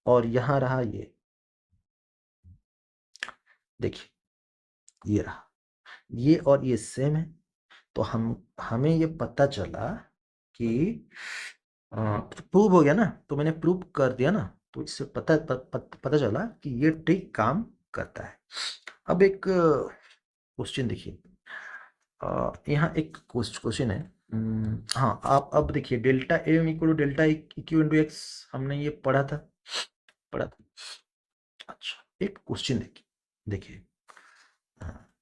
और यहां रहा, ये देखिए, ये रहा, ये और ये सेम है, तो हमें ये पता चला कि प्रूव हो गया ना, तो मैंने प्रूव कर दिया ना, तो इससे पता चला कि ये ट्रिक काम करता है। अब एक क्वेश्चन देखिए, यहाँ एक क्वेश्चन है। हाँ, आप अब देखिए delta M equal to delta Q into x, हमने ये पढ़ा था। अच्छा, एक क्वेश्चन देखिए देखिए, हाँ,